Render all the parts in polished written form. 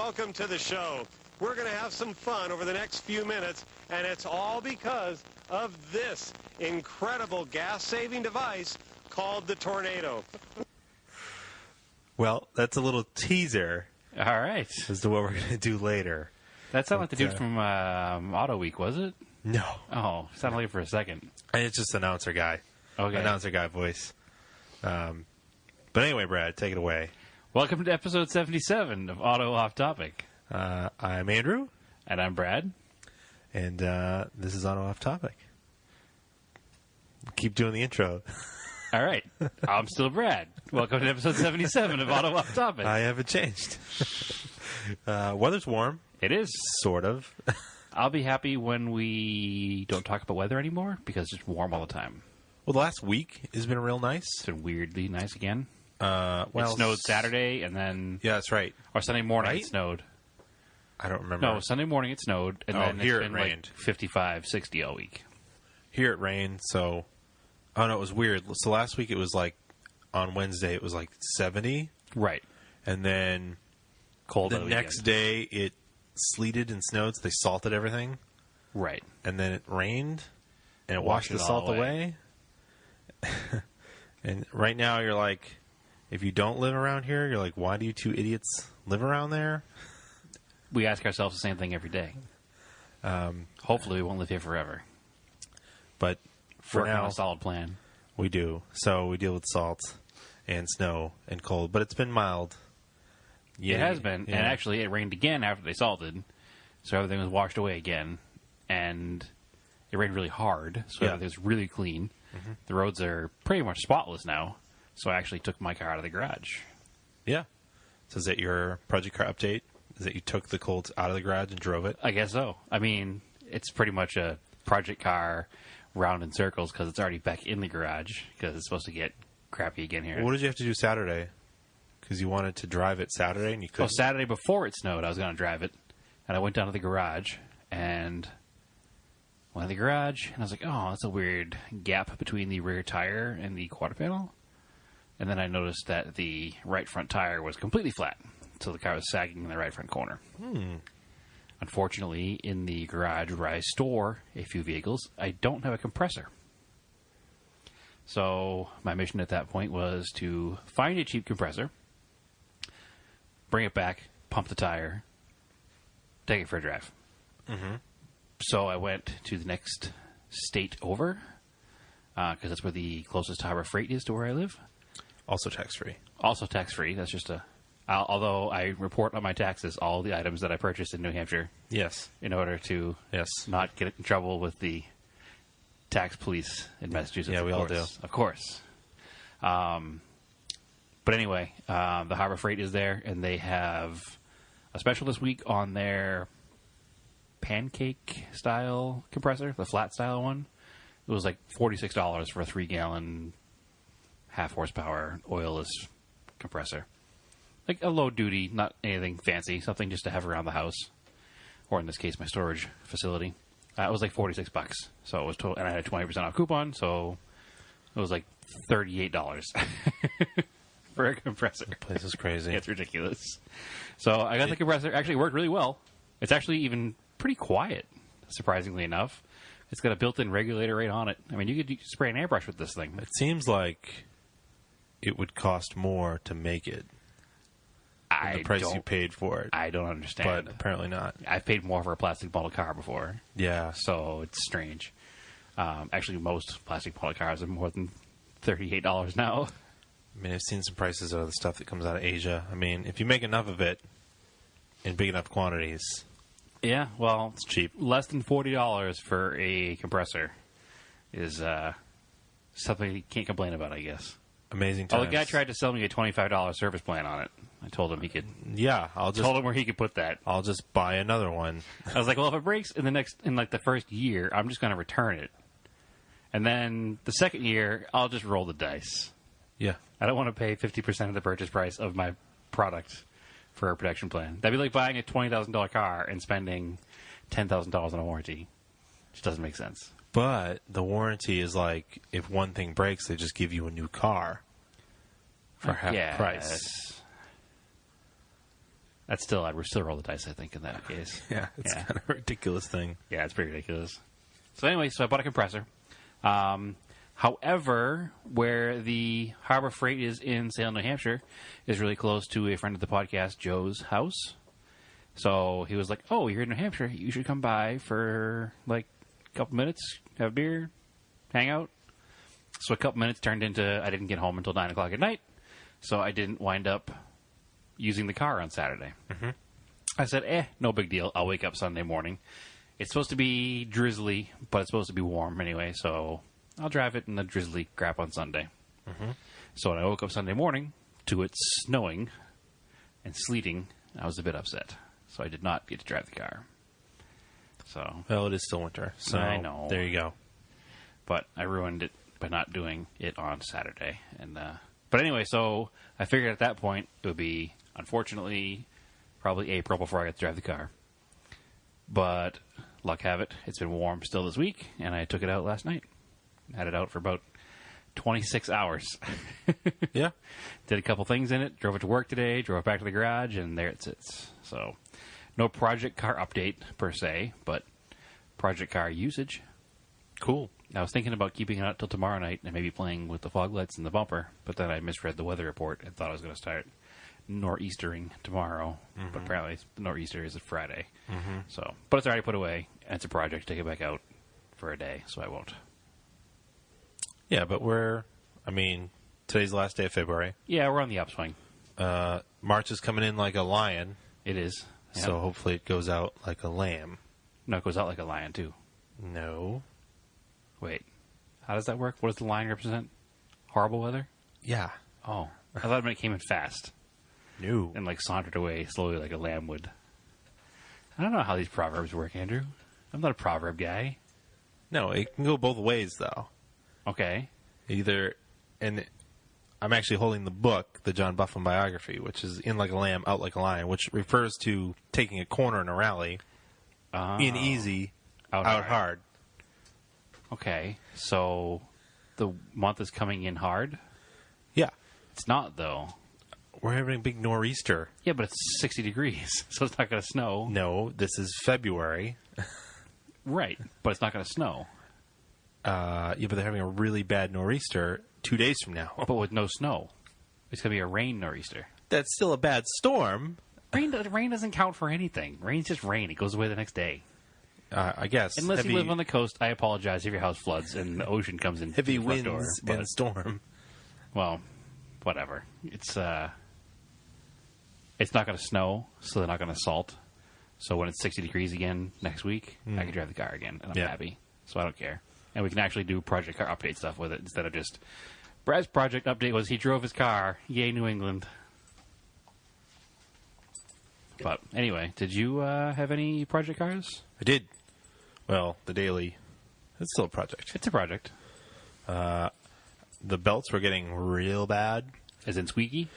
welcome to the show. We're going to have some fun over the next few minutes, and it's all because of this incredible gas-saving device called the Tornado. Well, that's a little teaser All right. as to what we're going to do later. That sounded like the dude from Auto Week, was it? No. Oh, sounded like it for a second. It's just announcer guy. Okay. Announcer guy voice. But anyway, Brad, take it away. Welcome to episode 77 of Auto Off Topic. I'm Andrew. And I'm Brad. And this is Auto Off Topic. Keep doing the intro. All right. I'm still Brad. Welcome to episode 77 of Auto Off Topic. I haven't changed. Weather's warm. It is. Sort of. I'll be happy when we don't talk about weather anymore because it's warm all the time. Well, the last week has been real nice. It's been weirdly nice again. Well, it snowed Saturday and then... Yeah, that's right. Or Sunday morning Right? it snowed. I don't remember. No, Sunday morning it snowed, and then here it's it been rained. like 55, 60 all week. Here it rained, so... Oh, no, it was weird. So last week it was like... On Wednesday it was like 70. Right. And then... Cold The on next weekend. day it sleeted and snowed, so they salted everything. Right. And then it rained, and it washed Washed the it all salt away. away. And right now you're like... If you don't live around here, you're like, why do you two idiots live around there? We ask ourselves the same thing every day. Hopefully we won't live here forever. But for Working on now, a solid plan. we do. So we deal with salt and snow and cold. But it's been mild. It has been. Yeah. And actually, it rained again after they salted. So everything was washed away again. And it rained really hard. So Yeah. everything's really clean. Mm-hmm. The roads are pretty much spotless now. So I actually took my car out of the garage. Yeah. So is that your project car update? Is that you took the Colt out of the garage and drove it? I guess so. I mean, it's pretty much a project car round in circles because it's already back in the garage because it's supposed to get crappy again here. Well, what did you have to do Saturday? Because you wanted to drive it Saturday and you Well, couldn't. Saturday before it snowed, I was going to drive it. And I went down to the garage and went to the garage. And I was like, oh, that's a weird gap between the rear tire and the quarter panel. And then I noticed that the right front tire was completely flat. So the car was sagging in the right front corner. Unfortunately, in the garage where I store a few vehicles, I don't have a compressor. So my mission at that point was to find a cheap compressor, bring it back, pump the tire, take it for a drive. Mm-hmm. So I went to the next state over, because that's where the closest Harbor Freight is to where I live. Also tax-free. Also tax-free. That's just although I report on my taxes all the items that I purchased in New Hampshire Yes. in order to Yes. not get in trouble with the tax police in Massachusetts. Yeah, we all do. Of course. But anyway, the Harbor Freight is there, and they have a special this week on their pancake-style compressor, the flat-style one. It was like $46 for a 3-gallon, half-horsepower, oilless compressor. Like a low-duty, not anything fancy, something just to have around the house. Or in this case, my storage facility. It was like $46. So it was total, and I had a 20% off coupon, so it was like $38 for a compressor. The place is crazy. It's ridiculous. So I got the compressor. Actually, it worked really well. It's actually even pretty quiet, surprisingly enough. It's got a built-in regulator right on it. I mean, you could spray an airbrush with this thing. It seems like it would cost more to make it than the price you paid for it. I don't understand. But apparently not. I've paid more for a plastic bottle car before, Yeah. so it's strange. Actually, most plastic bottle cars are more than $38 now. I mean, I've seen some prices of the stuff that comes out of Asia. I mean, if you make enough of it in big enough quantities, Yeah, well, it's cheap. less than $40 for a compressor is something you can't complain about, I guess. Amazing Oh, times. the guy tried to sell me a $25 service plan on it. I told him he could. Yeah, Told him where he could put that. I'll just buy another one. I was like, well, if it breaks in the first year, I'm just going to return it, and then the second year, I'll just roll the dice. Yeah. I don't want to pay 50% of the purchase price of my product for a protection plan. That'd be like buying a $20,000 car and spending $10,000 on a warranty. Which doesn't make sense. But the warranty is like, if one thing breaks, they just give you a new car for half the price. That's still, I'd still roll the dice, I think, in that case. Yeah, it's Yeah. kind of a ridiculous thing. Yeah, it's pretty ridiculous. So anyway, I bought a compressor. However, where the Harbor Freight is in Salem, New Hampshire, is really close to a friend of the podcast, Joe's house. So he was like, "Oh, you're in New Hampshire. You should come by for like a couple minutes, have a beer, hang out." So a couple minutes turned into I didn't get home until 9 o'clock at night, so I didn't wind up using the car on Saturday. Mm-hmm. I said, no big deal. I'll wake up Sunday morning. It's supposed to be drizzly, but it's supposed to be warm anyway, so I'll drive it in the drizzly crap on Sunday. Mm-hmm. So when I woke up Sunday morning to it snowing and sleeting, I was a bit upset. So I did not get to drive the car. So, Well, it is still winter, so I know. there you go. but I ruined it by not doing it on Saturday. And but anyway, so I figured at that point it would be, unfortunately, probably April before I got to drive the car. But luck have it, it's been warm still this week, and I took it out last night. Had it out for about 26 hours. Yeah. Did a couple things in it, drove it to work today, drove it back to the garage, and there it sits. So, no project car update per se, but project car usage. Cool. I was thinking about keeping it out till tomorrow night and maybe playing with the fog lights in the bumper, but then I misread the weather report and thought I was going to start nor'eastering tomorrow. But apparently nor'easter is a Friday. So, but it's already put away, and it's a project to take it back out for a day, so I won't. Yeah, but today's the last day of February. Yeah, we're on the upswing. March is coming in like a lion, It is. Yeah. so hopefully it goes out like a lamb. No, it goes out like a lion, too. No. Wait. How does that work? What does the lion represent? Horrible weather? Yeah. Oh. I thought it came in fast No. and, sauntered away slowly like a lamb would. I don't know how these proverbs work, Andrew. I'm not a proverb guy. No, it can go both ways, though. Okay. And I'm actually holding the book, the John Buffum biography, which is in like a lamb, out like a lion, which refers to taking a corner in a rally, in easy, out hard. Okay. So the month is coming in hard? Yeah. It's not, though. We're having a big nor'easter. Yeah, but it's 60 degrees, so it's not going to snow. No, this is February. Right, but it's not going to snow. Yeah, but they're having a really bad nor'easter 2 days from now. But with no snow. It's going to be a rain nor'easter. That's still a bad storm. Rain doesn't count for anything. Rain's just rain. It goes away the next day. I guess. Unless you live on the coast, I apologize if your house floods and the ocean comes in heavy through the front winds door, and storm. well, whatever. It's not going to snow, so they're not going to salt. So when it's 60 degrees again next week, I can drive the car again, and I'm happy. So I don't care. And we can actually do project car update stuff with it instead of just... Brad's project update was he drove his car. Yay, New England. But anyway, did you have any project cars? I did. Well, the daily. It's still a project. It's a project. The belts were getting real bad. As in squeaky?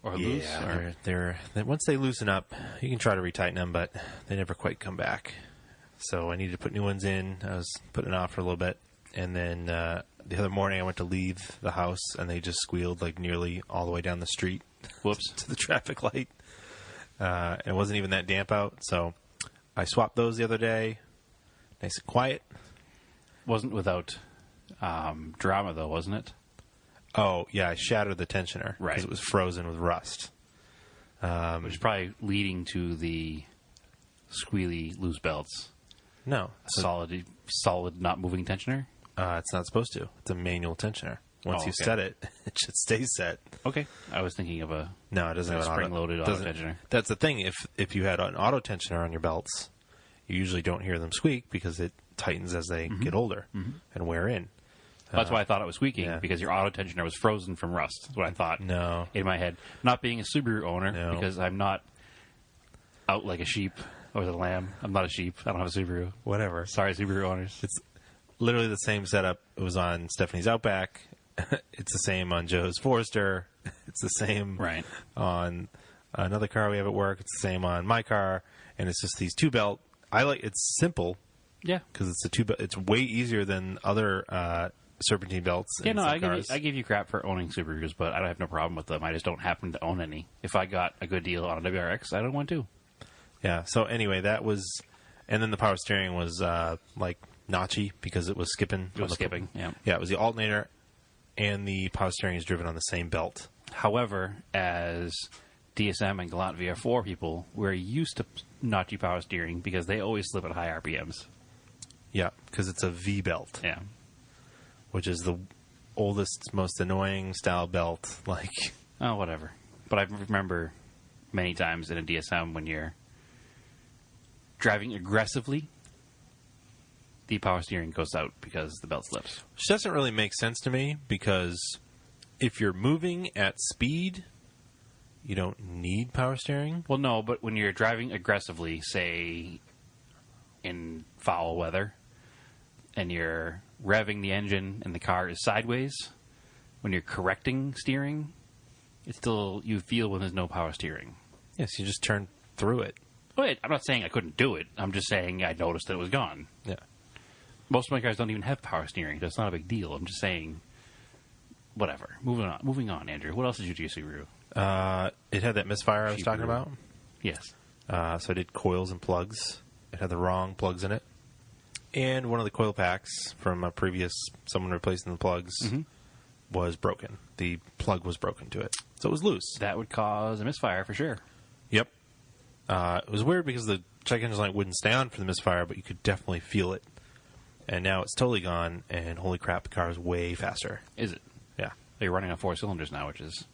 Or loose? Yeah, they're once they loosen up, you can try to retighten them, but they never quite come back. So I needed to put new ones in. I was putting it off for a little bit, and then the other morning I went to leave the house, and they just squealed like nearly all the way down the street. Whoops. To the traffic light. It wasn't even that damp out, so I swapped those the other day. Nice and quiet. Wasn't without drama, though, wasn't it? Oh, yeah, I shattered the tensioner. Right. Because it was frozen with rust. Which is probably leading to the squealy loose belts. No. Solid, not moving tensioner? It's not supposed to. It's a manual tensioner. Once you okay. set it, it should stay set. Okay. I was thinking of a No, it doesn't have an spring-loaded auto doesn't- tensioner. That's the thing. If you had an auto tensioner on your belts, you usually don't hear them squeak because it tightens as they get older and wear in. That's why I thought it was squeaking, yeah. because your auto tensioner was frozen from rust. That's what I thought No. in my head. Not being a Subaru owner, No. because I'm not out like a sheep or the lamb. I'm not a sheep. I don't have a Subaru. Whatever. Sorry, Subaru owners. It's literally the same setup. It was on Stephanie's Outback. It's the same on Joe's Forester. It's the same Right. on another car we have at work. It's the same on my car. And it's just these two belt. It's simple Yeah. because it's a two belt. It's way easier than other serpentine belts. Yeah, in no, some cars. I give you crap for owning Subarus, but I don't have no problem with them. I just don't happen to own any. If I got a good deal on a WRX, I don't want to. Yeah. So anyway, that was, and then the power steering was like notchy because it was skipping. It was skipping. Yeah. Yeah, it was the alternator, and the power steering is driven on the same belt. However, as DSM and Galant VR4 people, we're used to notchy power steering because they always slip at high RPMs. Yeah, because it's a V belt, Yeah. which is the oldest, most annoying style belt. Like, Oh, whatever. But I remember many times in a DSM when you're driving aggressively, the power steering goes out because the belt slips. which doesn't really make sense to me because if you're moving at speed, you don't need power steering. Well, no, but when you're driving aggressively, say in foul weather, and you're revving the engine and the car is sideways, when you're correcting steering, it's still, you feel when there's no power steering. Yes, you just turn through it. Wait, I'm not saying I couldn't do it. I'm just saying I noticed that it was gone. Yeah. Most of my cars don't even have power steering. That's not a big deal. I'm just saying, whatever. Moving on, Andrew. What else did you do to your Subaru? It had that misfire I was talking Subaru. about. Yes. So I did coils and plugs. It had the wrong plugs in it. And one of the coil packs from a previous, someone replacing the plugs, was broken. The plug was broken to it. So it was loose. That would cause a misfire for sure. Yep. It was weird because the check engine light wouldn't stay on for the misfire, but you could definitely feel it. And now it's totally gone, and holy crap, the car is way faster. Is it? Yeah. You're running on 4 cylinders now, which is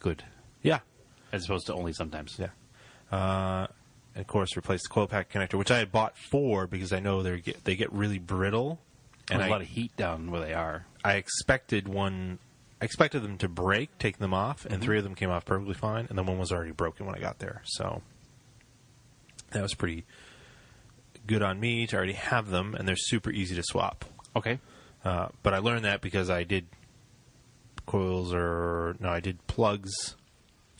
good. Yeah. As opposed to only sometimes. Yeah. And of course, replaced the coil pack connector, which I had bought 4 because I know they get really brittle. And And a lot of heat down where they are. I expected them to break, take them off, and 3 of them came off perfectly fine, and then one was already broken when I got there. So that was pretty good on me to already have them, and they're super easy to swap. Okay. But I learned that because I did I did plugs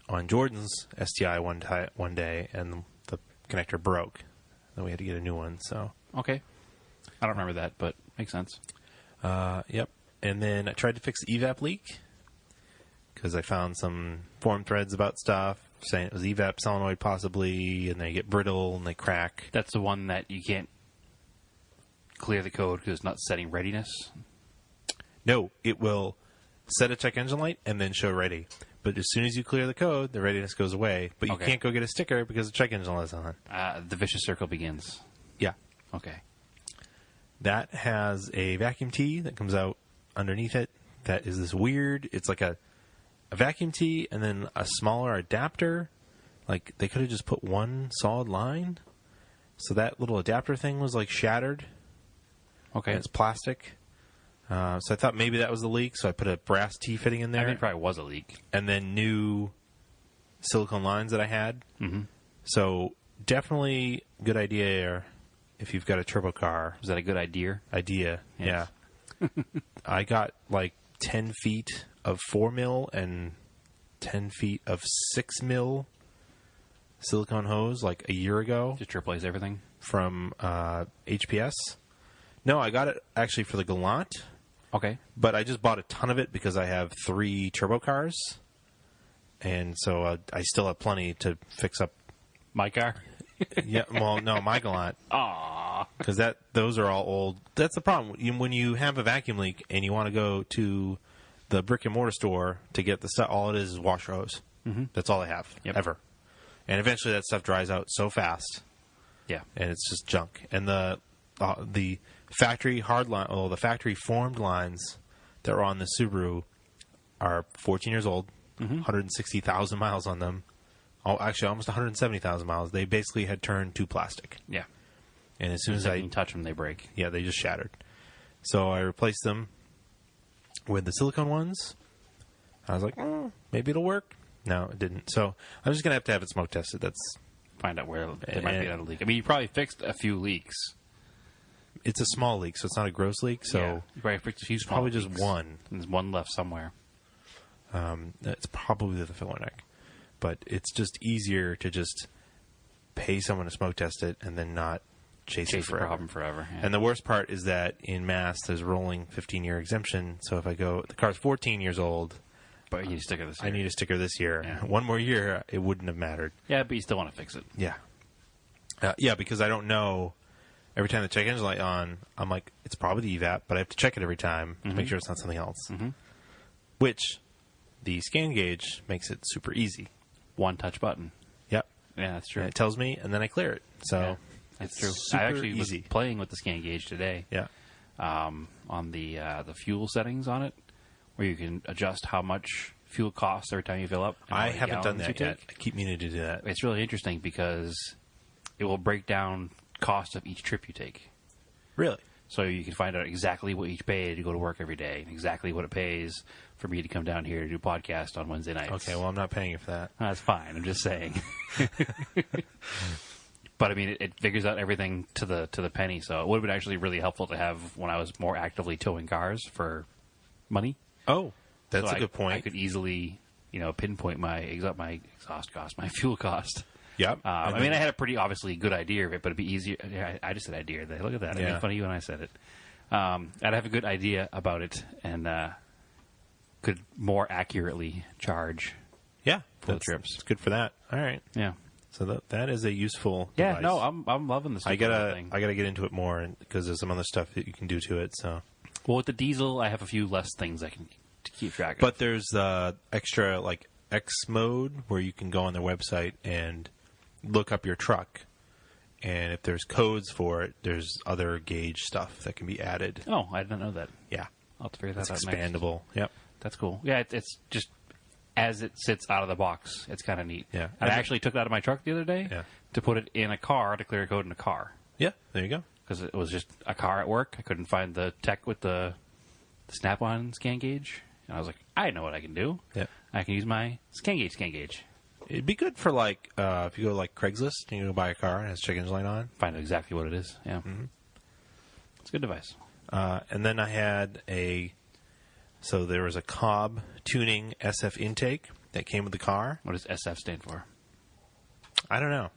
on Jordan's STI one day, and the connector broke. Then we had to get a new one. So Okay. I don't remember that, but makes sense. yep. And then I tried to fix the evap leak because I found some forum threads about stuff saying it was evap solenoid possibly, and they get brittle and they crack. That's the one that you can't clear the code because it's not setting readiness. No, it will set a check engine light and then show ready. But as soon as you clear the code, the readiness goes away. But you Okay. can't go get a sticker because the check engine light's on. The vicious circle begins. Yeah. Okay. That has a vacuum tee that comes out underneath it. That is this weird, it's like a vacuum tee and then a smaller adapter. Like, they could have just put one solid line. So that little adapter thing was, like, shattered. Okay. And it's plastic. So I thought maybe that was the leak, so I put a brass tee fitting in I there. think it probably was a leak. And then new silicone lines that I had. Mm-hmm. So definitely good idea if you've got a turbo car. Was that a good idea? Yes. Yeah. I got like 10 feet of 4 mil and 10 feet of 6 mil silicone hose like a year ago Just to replace everything? from HPS. No, I got it actually for the Galant, Okay. but I just bought a ton of it because I have 3 turbo cars. And so I still have plenty to fix up. My car? Yeah, well, no, my Galant. Aww. Because those are all old. That's the problem. When you have a vacuum leak and you want to go to the brick and mortar store to get the stuff, all it is washer hose. Mm-hmm. That's all they have, ever. And eventually that stuff dries out so fast, Yeah. and it's just junk. And the factory the factory formed lines that are on the Subaru are 14 years old, 160,000 miles on them. Oh, actually, almost 170,000 miles. They basically had turned to plastic. Yeah. And as soon as If I you touch them, they break. yeah, they just shattered. So I replaced them with the silicone ones. I was like, maybe it'll work. No, it didn't. So I'm just going to have it smoke tested. That's Find out where there might be another leak. I mean, you probably fixed a few leaks. It's a small leak, so it's not a gross leak. So Yeah. You probably fixed a few small probably leaks. just one. And there's one left somewhere. It's probably the filler neck. But it's just easier to just pay someone to smoke test it and then not chase Chase it the forever. problem forever. Yeah. And the worst part is that in Mass, there's rolling 15-year exemption. So if I go, the car's 14 years old, But you need a sticker this I year. need a sticker this year. Yeah. One more year, it wouldn't have mattered. Yeah, but you still want to fix it. Yeah. Yeah, because I don't know. Every time the check engine light on, I'm like, it's probably the EVAP, but I have to check it every time to make sure it's not something else. Which the scan gauge makes it super easy. One touch button. Yep. Yeah, that's true. And it tells me, and then I clear it. So Yeah, that's it's true. super I actually easy. was playing with the scan gauge today. Yeah. On the fuel settings on it, where you can adjust how much fuel costs every time you fill up. and how I many haven't done gallons that you yet. take. I keep meaning to do that. It's really interesting because it will break down cost of each trip you take. Really? So you can find out exactly what each pay to go to work every day, and exactly what it pays for me to come down here to do a podcast on Wednesday nights. Okay, well, I'm not paying you for that. That's fine. I'm just saying. But I mean, it figures out everything to the penny. So it would have been actually really helpful to have when I was more actively towing cars for money. Oh, that's So a good point. I could easily, pinpoint my exhaust cost, my fuel cost. Yep. I mean, I had a pretty obviously good idea of it, but it'd be easier. I just said idea. Look at that. I Yeah. made fun of you when I said it. I'd have a good idea about it and could more accurately charge. Yeah, for the that's- trips. It's good for that. All right. Yeah. So that is a useful Yeah. device. No, I'm loving this. I gotta get into it more because there's some other stuff that you can do to it. So, Well, with the diesel, I have a few less things I can to keep track of. but there's extra like X mode where you can go on their website and look up your truck, and if there's codes for it, there's other gauge stuff that can be added. Oh, I didn't know that. Yeah, I'll have to figure that it's out next. expandable. Yep. That's cool. Yeah, it's just as it sits out of the box, it's kind of neat. Yeah. And I actually took it out of my truck the other day Yeah. to put it in a car to clear a code in a car Yeah. There you go. because it was just a car at work. I couldn't find the tech with the snap-on scan gauge, and I was like, I know what I can do. Yeah. I can use my scan gauge. It'd be good for like if you go to like Craigslist and you go buy a car and it has check engine light on. Find out exactly what it is. Yeah, it's a good device. And then I had so there was a Cobb tuning SF intake that came with the car. What does SF stand for? I don't know.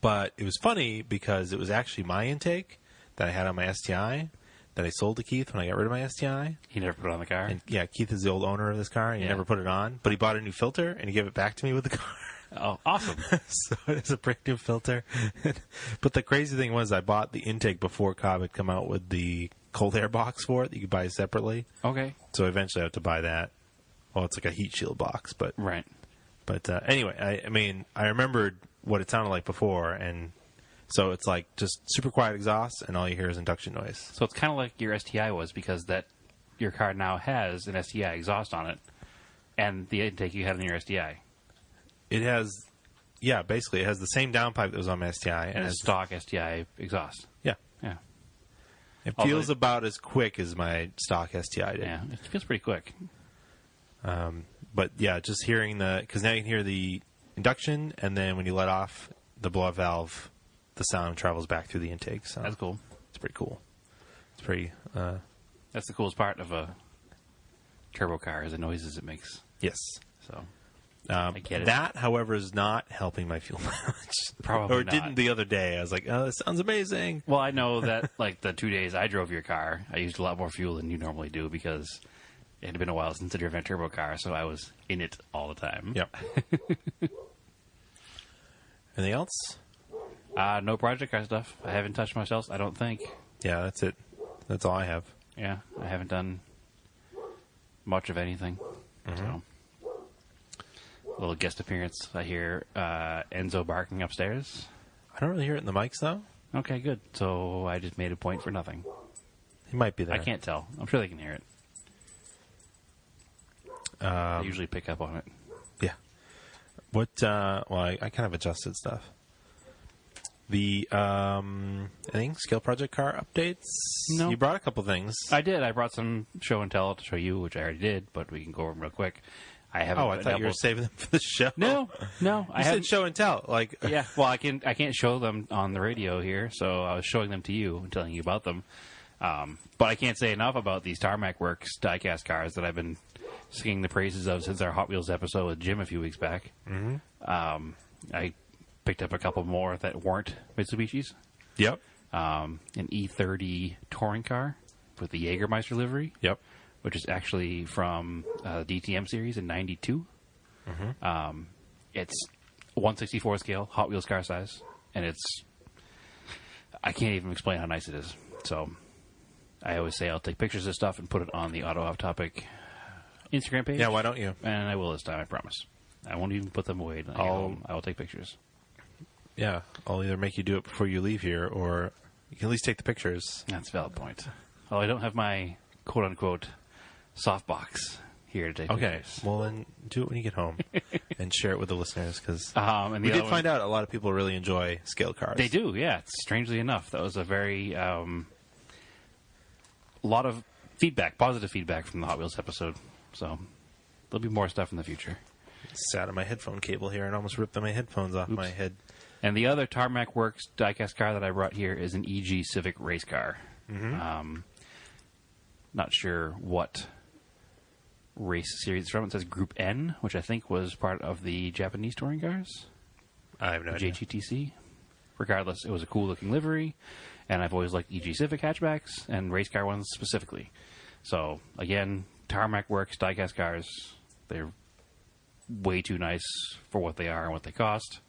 But it was funny because it was actually my intake that I had on my STI that I sold to Keith when I got rid of my STI. He never put it on the car. And yeah, Keith is the old owner of this car, and he Yeah. never put it on. But he bought a new filter, and he gave it back to me with the car. Oh, awesome! So it's a brand new filter. But the crazy thing was I bought the intake before Cobb had come out with the cold air box for it that you could buy separately. Okay, So eventually I have to buy that. Well, it's like a heat shield box, but right. anyway, I mean, I remembered what it sounded like before, and so it's like just super quiet exhaust, and all you hear is induction noise. So it's kind of like your STI was because that your car now has an STI exhaust on it, and the intake you had in your STI. It has, yeah, basically it has the same downpipe that was on my STI, And and a stock STI exhaust. yeah, Yeah. it Although- feels about as quick as my stock STI did. Yeah. It feels pretty quick. But yeah, just hearing because now you can hear the induction, and then when you let off the blow-off valve, the sound travels back through the intake. So That's cool. it's pretty cool. It's pretty, That's the coolest part of a turbo car is the noises it makes. yes. So I get it. That, however, is not helping my fuel mileage. Probably or it not. didn't the other day. I was like, oh, this sounds amazing. Well, I know that like the 2 days I drove your car, I used a lot more fuel than you normally do because it had been a while since I drove a turbo car, so I was in it all the time. Yep. Anything else? No project car stuff. I haven't touched myself, I don't think. Yeah, that's it. That's all I have. Yeah, I haven't done much of anything. So, a little guest appearance. I hear Enzo barking upstairs. I don't really hear it in the mics, though. Okay, good. So I just made a point for nothing. He might be there. I can't tell. I'm sure they can hear it. They usually pick up on it. Yeah. What? Well, I kind of adjusted stuff. The I think Scale Project car updates. No. You brought a couple things. I did. I brought some show and tell to show you, which I already did, but we can go over them real quick. I haven't. Oh, I thought you were saving them for the show. No, I You said haven't. show and tell. Like, Yeah, well, I can't show them on the radio here, so I was showing them to you and telling you about them. But I can't say enough about these Tarmac Works diecast cars that I've been singing the praises of since our Hot Wheels episode with Jim a few weeks back. Mm-hmm. I picked up a couple more that weren't Mitsubishis. Yep. An E30 touring car with the Jägermeister livery. Yep. Which is actually from the DTM series in '92. It's 1/64 scale, Hot Wheels car size, and I can't even explain how nice it is. So I always say I'll take pictures of stuff and put it on the Auto Off Topic Instagram page. Yeah, why don't you? And I will this time, I promise. I won't even put them away. I will take pictures. Yeah, I'll either make you do it before you leave here, or you can at least take the pictures. That's a valid point. Well, I don't have my quote-unquote softbox here to take pictures. Well, then do it when you get home and share it with the listeners, because And we did find out a lot of people really enjoy scale cars. They do, yeah. Strangely enough, that was a very lot of feedback, positive feedback from the Hot Wheels episode. So there'll be more stuff in the future. Sat on my headphone cable here and almost ripped my headphones off my head. And the other Tarmac Works diecast car that I brought here is an EG Civic race car. Not sure what race series it's from. It says Group N, which I think was part of the Japanese touring cars. I have no idea. JGTC. Regardless, it was a cool-looking livery, and I've always liked EG Civic hatchbacks and race car ones specifically. So, again, Tarmac Works diecast cars. They're way too nice for what they are and what they cost.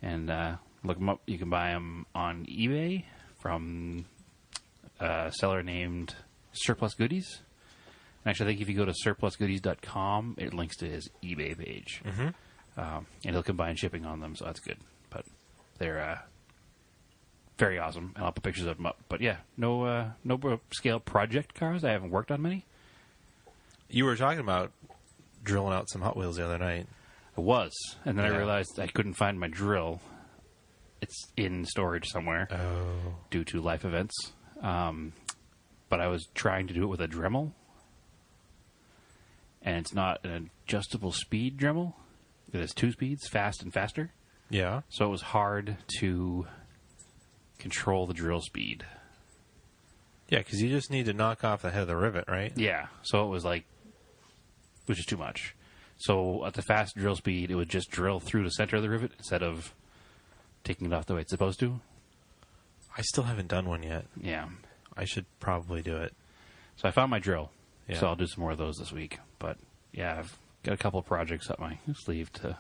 And look them up. You can buy them on eBay from a seller named Surplus Goodies. And actually, I think if you go to surplusgoodies.com, it links to his eBay page. And he'll combine shipping on them, so that's good. But they're very awesome, and I'll put pictures of them up. But yeah, no scale project cars. I haven't worked on many. You were talking about drilling out some Hot Wheels the other night. I was, and then I Yeah. realized I couldn't find my drill. It's in storage somewhere due to life events. But I was trying to do it with a Dremel, and it's not an adjustable speed Dremel. It has 2 speeds, fast and faster. Yeah. So it was hard to control the drill speed. Yeah, because you just need to knock off the head of the rivet, right? Yeah, so it was which is too much. So at the fast drill speed, it would just drill through the center of the rivet instead of taking it off the way it's supposed to. I still haven't done one yet. Yeah. I should probably do it. So I found my drill. Yeah. So I'll do some more of those this week. But yeah, I've got a couple of projects up my sleeve to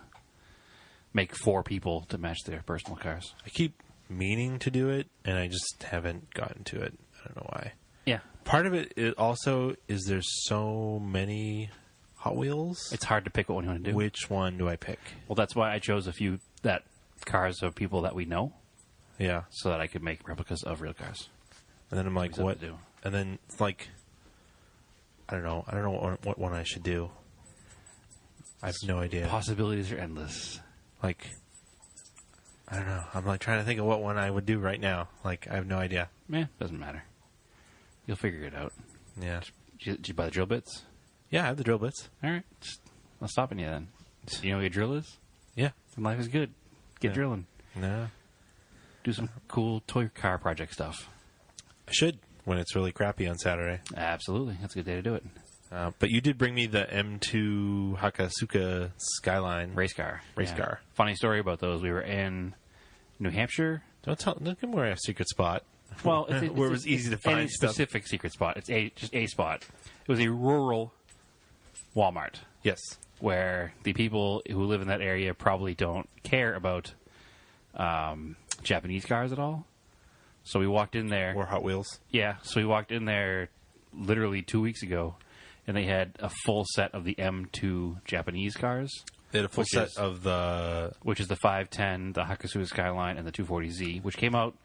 make 4 people to match their personal cars. I keep meaning to do it, and I just haven't gotten to it. I don't know why. Yeah. Part of it also is there's so many Hot Wheels. It's hard to pick what one you want to do. Which one do I pick? Well, that's why I chose a few cars of people that we know, Yeah. so that I could make replicas of real cars. And then I'm like, Something what? to do. And then it's like, I don't know. I don't know what one I should do. I have no idea. Possibilities are endless. Like, I don't know. I'm like trying to think of what one I would do right now. Like, I have no idea. Doesn't matter. You'll figure it out. Yeah. Did you buy the drill bits? Yeah, I have the drill bits. All right. Just not stopping you then. Do you know what a drill is? Yeah. And life is good. Get Yeah. drilling. No. Do some cool toy car project stuff. I should when it's really crappy on Saturday. Absolutely. That's a good day to do it. But you did bring me the M2 Hakasuka Skyline. Race car. Race car. Funny story about those. We were in New Hampshire. Don't give me where I have a secret spot. Well, where it was easy to find any stuff. specific secret spot. It's just a spot. It was a rural Walmart Yes. where the people who live in that area probably don't care about Japanese cars at all. So we walked in there. Or Hot Wheels. Yeah, so we walked in there literally 2 weeks ago, and they had a full set of the M2 Japanese cars, They had a full Which set is- of the... which is the 510, the Hakasuga Skyline, and the 240Z, which came out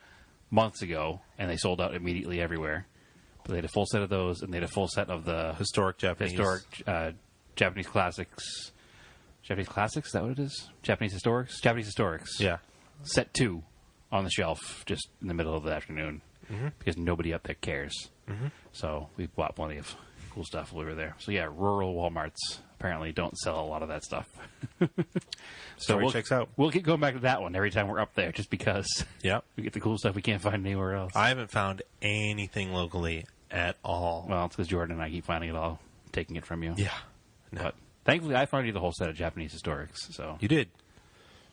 months ago, and they sold out immediately everywhere. But they had a full set of those, and they had a full set of the Historic Japanese. Japanese classics. Japanese classics? Is that what it is? Japanese historics? Japanese historics. Yeah. Set 2 on the shelf just in the middle of the afternoon because nobody up there cares. So we bought plenty of cool stuff while we were there. So yeah, rural Walmarts apparently don't sell a lot of that stuff. Story checks out. We'll keep going back to that one every time we're up there just because Yeah. we get the cool stuff we can't find anywhere else. I haven't found anything locally at all. Well, it's because Jordan and I keep finding it all, taking it from you. Yeah. No. But thankfully I found you the whole set of Japanese historics. So You did.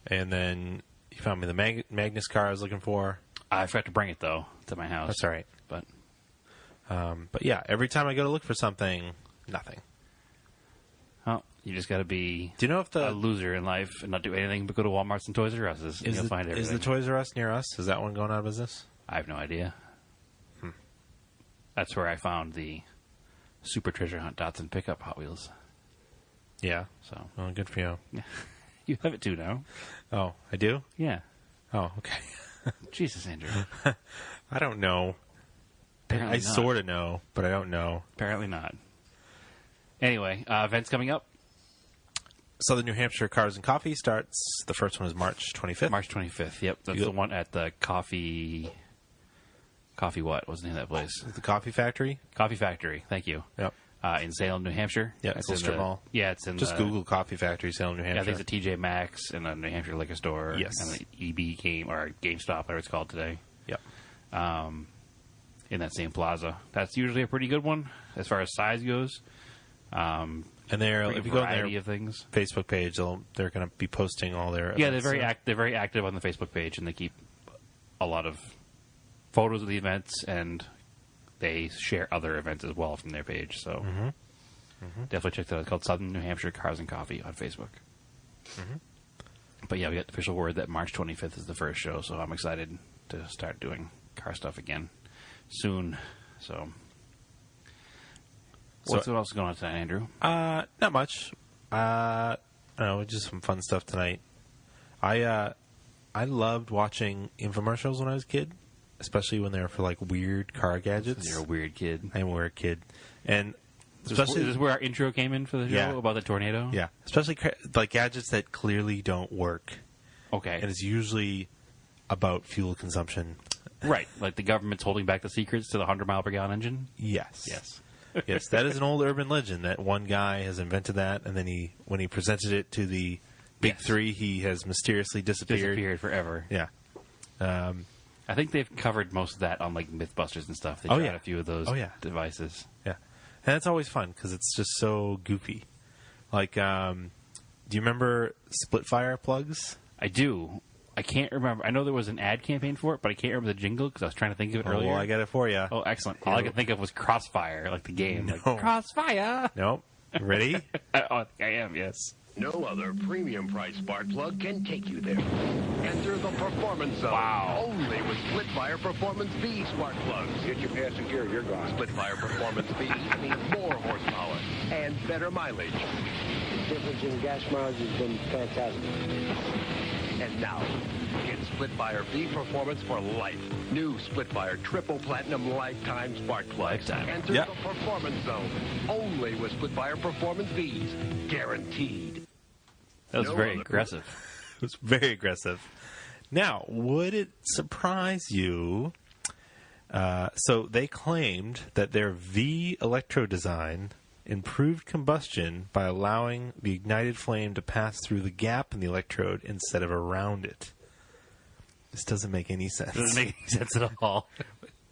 And then You found me the Magnus car I was looking for. I forgot to bring it, though, to my house. That's all right. But yeah, every time I go to look for something, nothing. oh, you just got to be Do you know if a loser in life and not do anything but go to Walmart's and Toys R Us's, and you'll find is everything. the Toys R Us near us? Is that one going out of business? I have no idea. That's where I found the Super Treasure Hunt Datsun pickup Hot Wheels. Yeah. So Well, good for you. you have it too now. Oh, I do? Yeah. Oh, okay. Jesus, Andrew. I don't know. Apparently I not. sort of know, but I don't know. Apparently not. Anyway, events coming up. Southern New Hampshire Cars and Coffee starts. The first one is March 25th. March 25th. Yep, that's You- the one at the Coffee what? What's the name of that place? The Coffee Factory. Coffee Factory. Thank you. Yep. In Salem, New Hampshire. Yeah, It's Cool in Strip the- Mall. Yeah, it's in Just the, Google Coffee Factory, Salem, New Yeah, Hampshire. I think it's a TJ Maxx and a New Hampshire liquor store. Yes. And the EB GameStop, whatever it's called today. Yep. In that same plaza. That's usually a pretty good one as far as size goes. And they're Pretty if you go on variety their of things. Facebook page, they're going to be posting all their Yeah, they're events. they're very active on the Facebook page, and they keep a lot of photos of the events, and they share other events as well from their page. So definitely check that out. It's called Southern New Hampshire Cars and Coffee on Facebook. But yeah, we got the official word that March 25th is the first show, so I'm excited to start doing car stuff again soon. So what else is going on tonight, Andrew? Not much. I don't know, just some fun stuff tonight. I loved watching infomercials when I was a kid, especially when they were for like weird car gadgets. You're a weird kid. I'm a weird kid, and Is especially this where our intro came in for the show Yeah. about the tornado? yeah, especially like gadgets that clearly don't work, Okay. and it's usually about fuel consumption. Right. Like the government's holding back the secrets to the 100-mile-per-gallon engine? Yes. Yes. Yes, that is an old urban legend that one guy has invented that, and then when he presented it to the big Yes. three, he has mysteriously Disappeared forever. Yeah. I think they've covered most of that on like Mythbusters and stuff. They Oh, tried yeah. a few of those Oh, yeah. devices. Yeah. And it's always fun because it's just so goofy. Like, do you remember split fire plugs? I do. I can't remember. I know there was an ad campaign for it, but I can't remember the jingle because I was trying to think of it Oh, earlier. well, I got it for you. Oh, excellent. All I could think of was Crossfire, like the game. No. Like, Crossfire! Nope. Ready? Oh, I think I am, yes. No other premium price spark plug can take you there. Enter the performance zone. Wow. Only with Splitfire Performance V spark plugs. Get your passing gear, you're gone. Splitfire Performance V means more horsepower and better mileage. The difference in gas mileage has been fantastic. And now, get Splitfire V Performance for life. New Splitfire Triple Platinum Lifetime Spark Plugs. Lifetime. Enter Yep. the performance zone. Only with Splitfire Performance V's. Guaranteed. That was No very other- aggressive. It was very aggressive. Now, would it surprise you? So they claimed that their V electro design improved combustion by allowing the ignited flame to pass through the gap in the electrode instead of around it. This doesn't make any sense. Doesn't make any sense at all.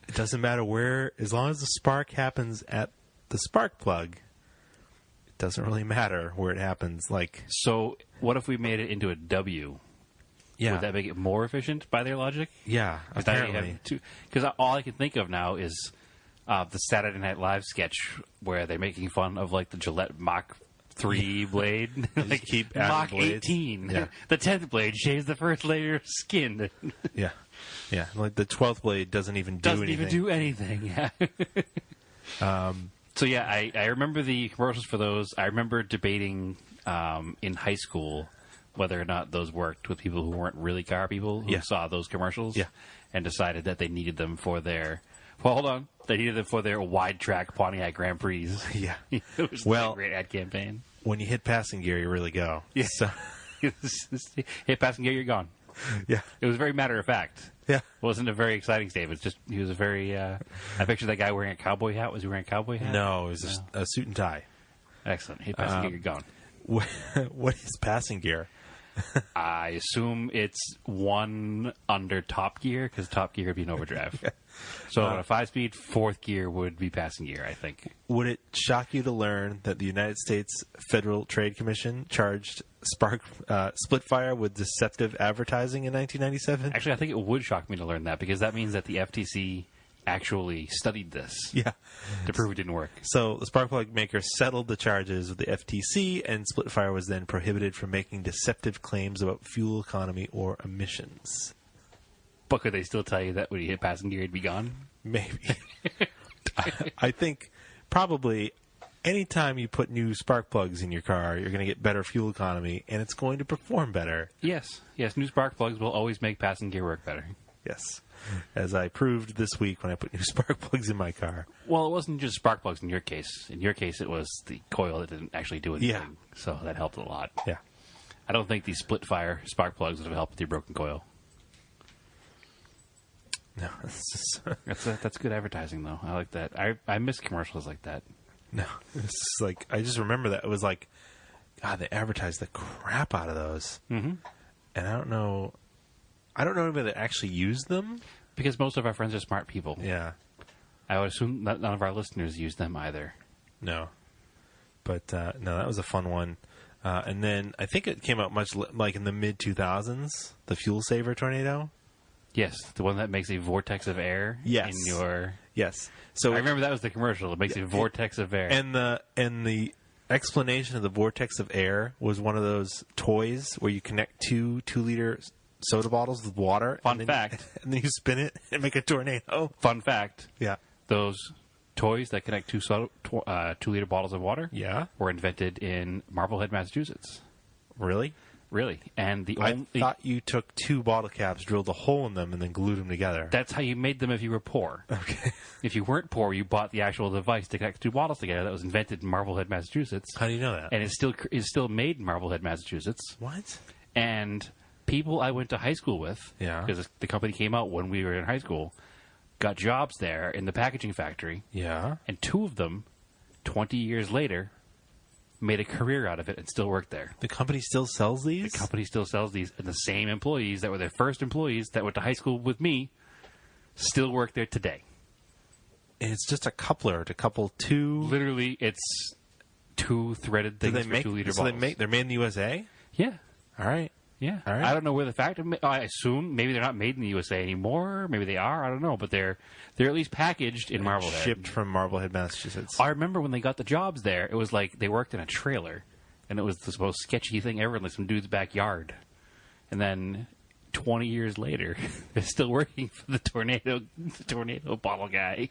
It doesn't matter where, as long as the spark happens at the spark plug, it doesn't really matter where it happens. Like, So, what if we made it into a W? yeah, Would that make it more efficient by their logic? yeah, apparently. Because all I can think of now is the Saturday Night Live sketch where they're making fun of like the Gillette Mach 3 blade. like keep adding Mach blades. 18. Yeah. The 10th blade shaves the first layer of skin. Yeah, yeah. Like the 12th blade doesn't even do Doesn't anything. even do anything. Yeah. So yeah, I remember the commercials for those. I remember debating in high school whether or not those worked with people who weren't really car people who Yeah. saw those commercials Yeah. and decided that they needed them for their. Well, hold on. They needed them for their wide track Pontiac Grand Prix. Yeah. It was Well- a great ad campaign. When you hit passing gear, you really go. Yeah. So, Hit passing gear, you're gone. yeah. It was very matter of fact. Yeah. It wasn't a very exciting statement. It's just he was a very. I pictured that guy wearing a cowboy hat. Was he wearing a cowboy hat? No, it was just a suit and tie. Excellent. Hit passing gear, you're gone. What is passing gear? I assume it's one under Top Gear, because Top Gear would be an overdrive. So on a 5-speed, fourth gear would be passing gear, I think. Would it shock you to learn that the United States Federal Trade Commission charged Splitfire with deceptive advertising in 1997? Actually, I think it would shock me to learn that, because that means that the FTC actually studied this Yeah. to prove it didn't work. So the spark plug maker settled the charges with the FTC, and Splitfire was then prohibited from making deceptive claims about fuel economy or emissions. But could they still tell you that when you hit passing gear, it'd be gone? Maybe. I think probably anytime you put new spark plugs in your car, you're going to get better fuel economy, and it's going to perform better. Yes. New spark plugs will always make passing gear work better. Yes. As I proved this week when I put new spark plugs in my car. Well, it wasn't just spark plugs in your case. In your case, it was the coil that didn't actually do anything. Yeah. So that helped a lot. Yeah. I don't think these Splitfire spark plugs would have helped with your broken coil. No, it's just, That's good advertising, though. I like that. I miss commercials like that. no. It's just like, I just remember that. It was like, God, they advertised the crap out of those. Mm-hmm. And I don't know anybody that actually used them. Because most of our friends are smart people. Yeah. I would assume that none of our listeners use them either. No. But, no, that was a fun one. And then I think it came out much like in the mid-2000s, the Fuel Saver Tornado. Yes, the one that makes a vortex of air Yes. in your... Yes. So I remember that was the commercial. It makes a vortex of air. And the explanation of the vortex of air was one of those toys where you connect two 2-liter soda bottles with water. Fun and then fact. And then you spin it and make a tornado. Fun fact, Yeah. those toys that connect 2-liter bottles of water Yeah. were invented in Marblehead, Massachusetts. Really? Really. And the I only... thought you took 2 bottle caps, drilled a hole in them, and then glued them together. That's how you made them if you were poor. Okay. If you weren't poor, you bought the actual device to connect 2 bottles together that was invented in Marblehead, Massachusetts. How do you know that? And is still made in Marblehead, Massachusetts. What? And people I went to high school with, Yeah. because the company came out when we were in high school, got jobs there in the packaging factory, Yeah. and 2 of them, 20 years later, made a career out of it and still work there. The company still sells these? The company still sells these, and the same employees that were their first employees that went to high school with me still work there today. And it's just a coupler to couple 2. Literally, it's 2 threaded things for 2-liter bottles. They're made in the USA? Yeah. All right. Yeah, All right. I don't know where the factory. I assume maybe they're not made in the USA anymore. Maybe they are. I don't know, but they're at least packaged in Marblehead. Shipped from Marblehead, Massachusetts. I remember when they got the jobs there. It was like they worked in a trailer, and it was the most sketchy thing ever in like some dude's backyard. And then 20 years later, they're still working for the tornado bottle guy.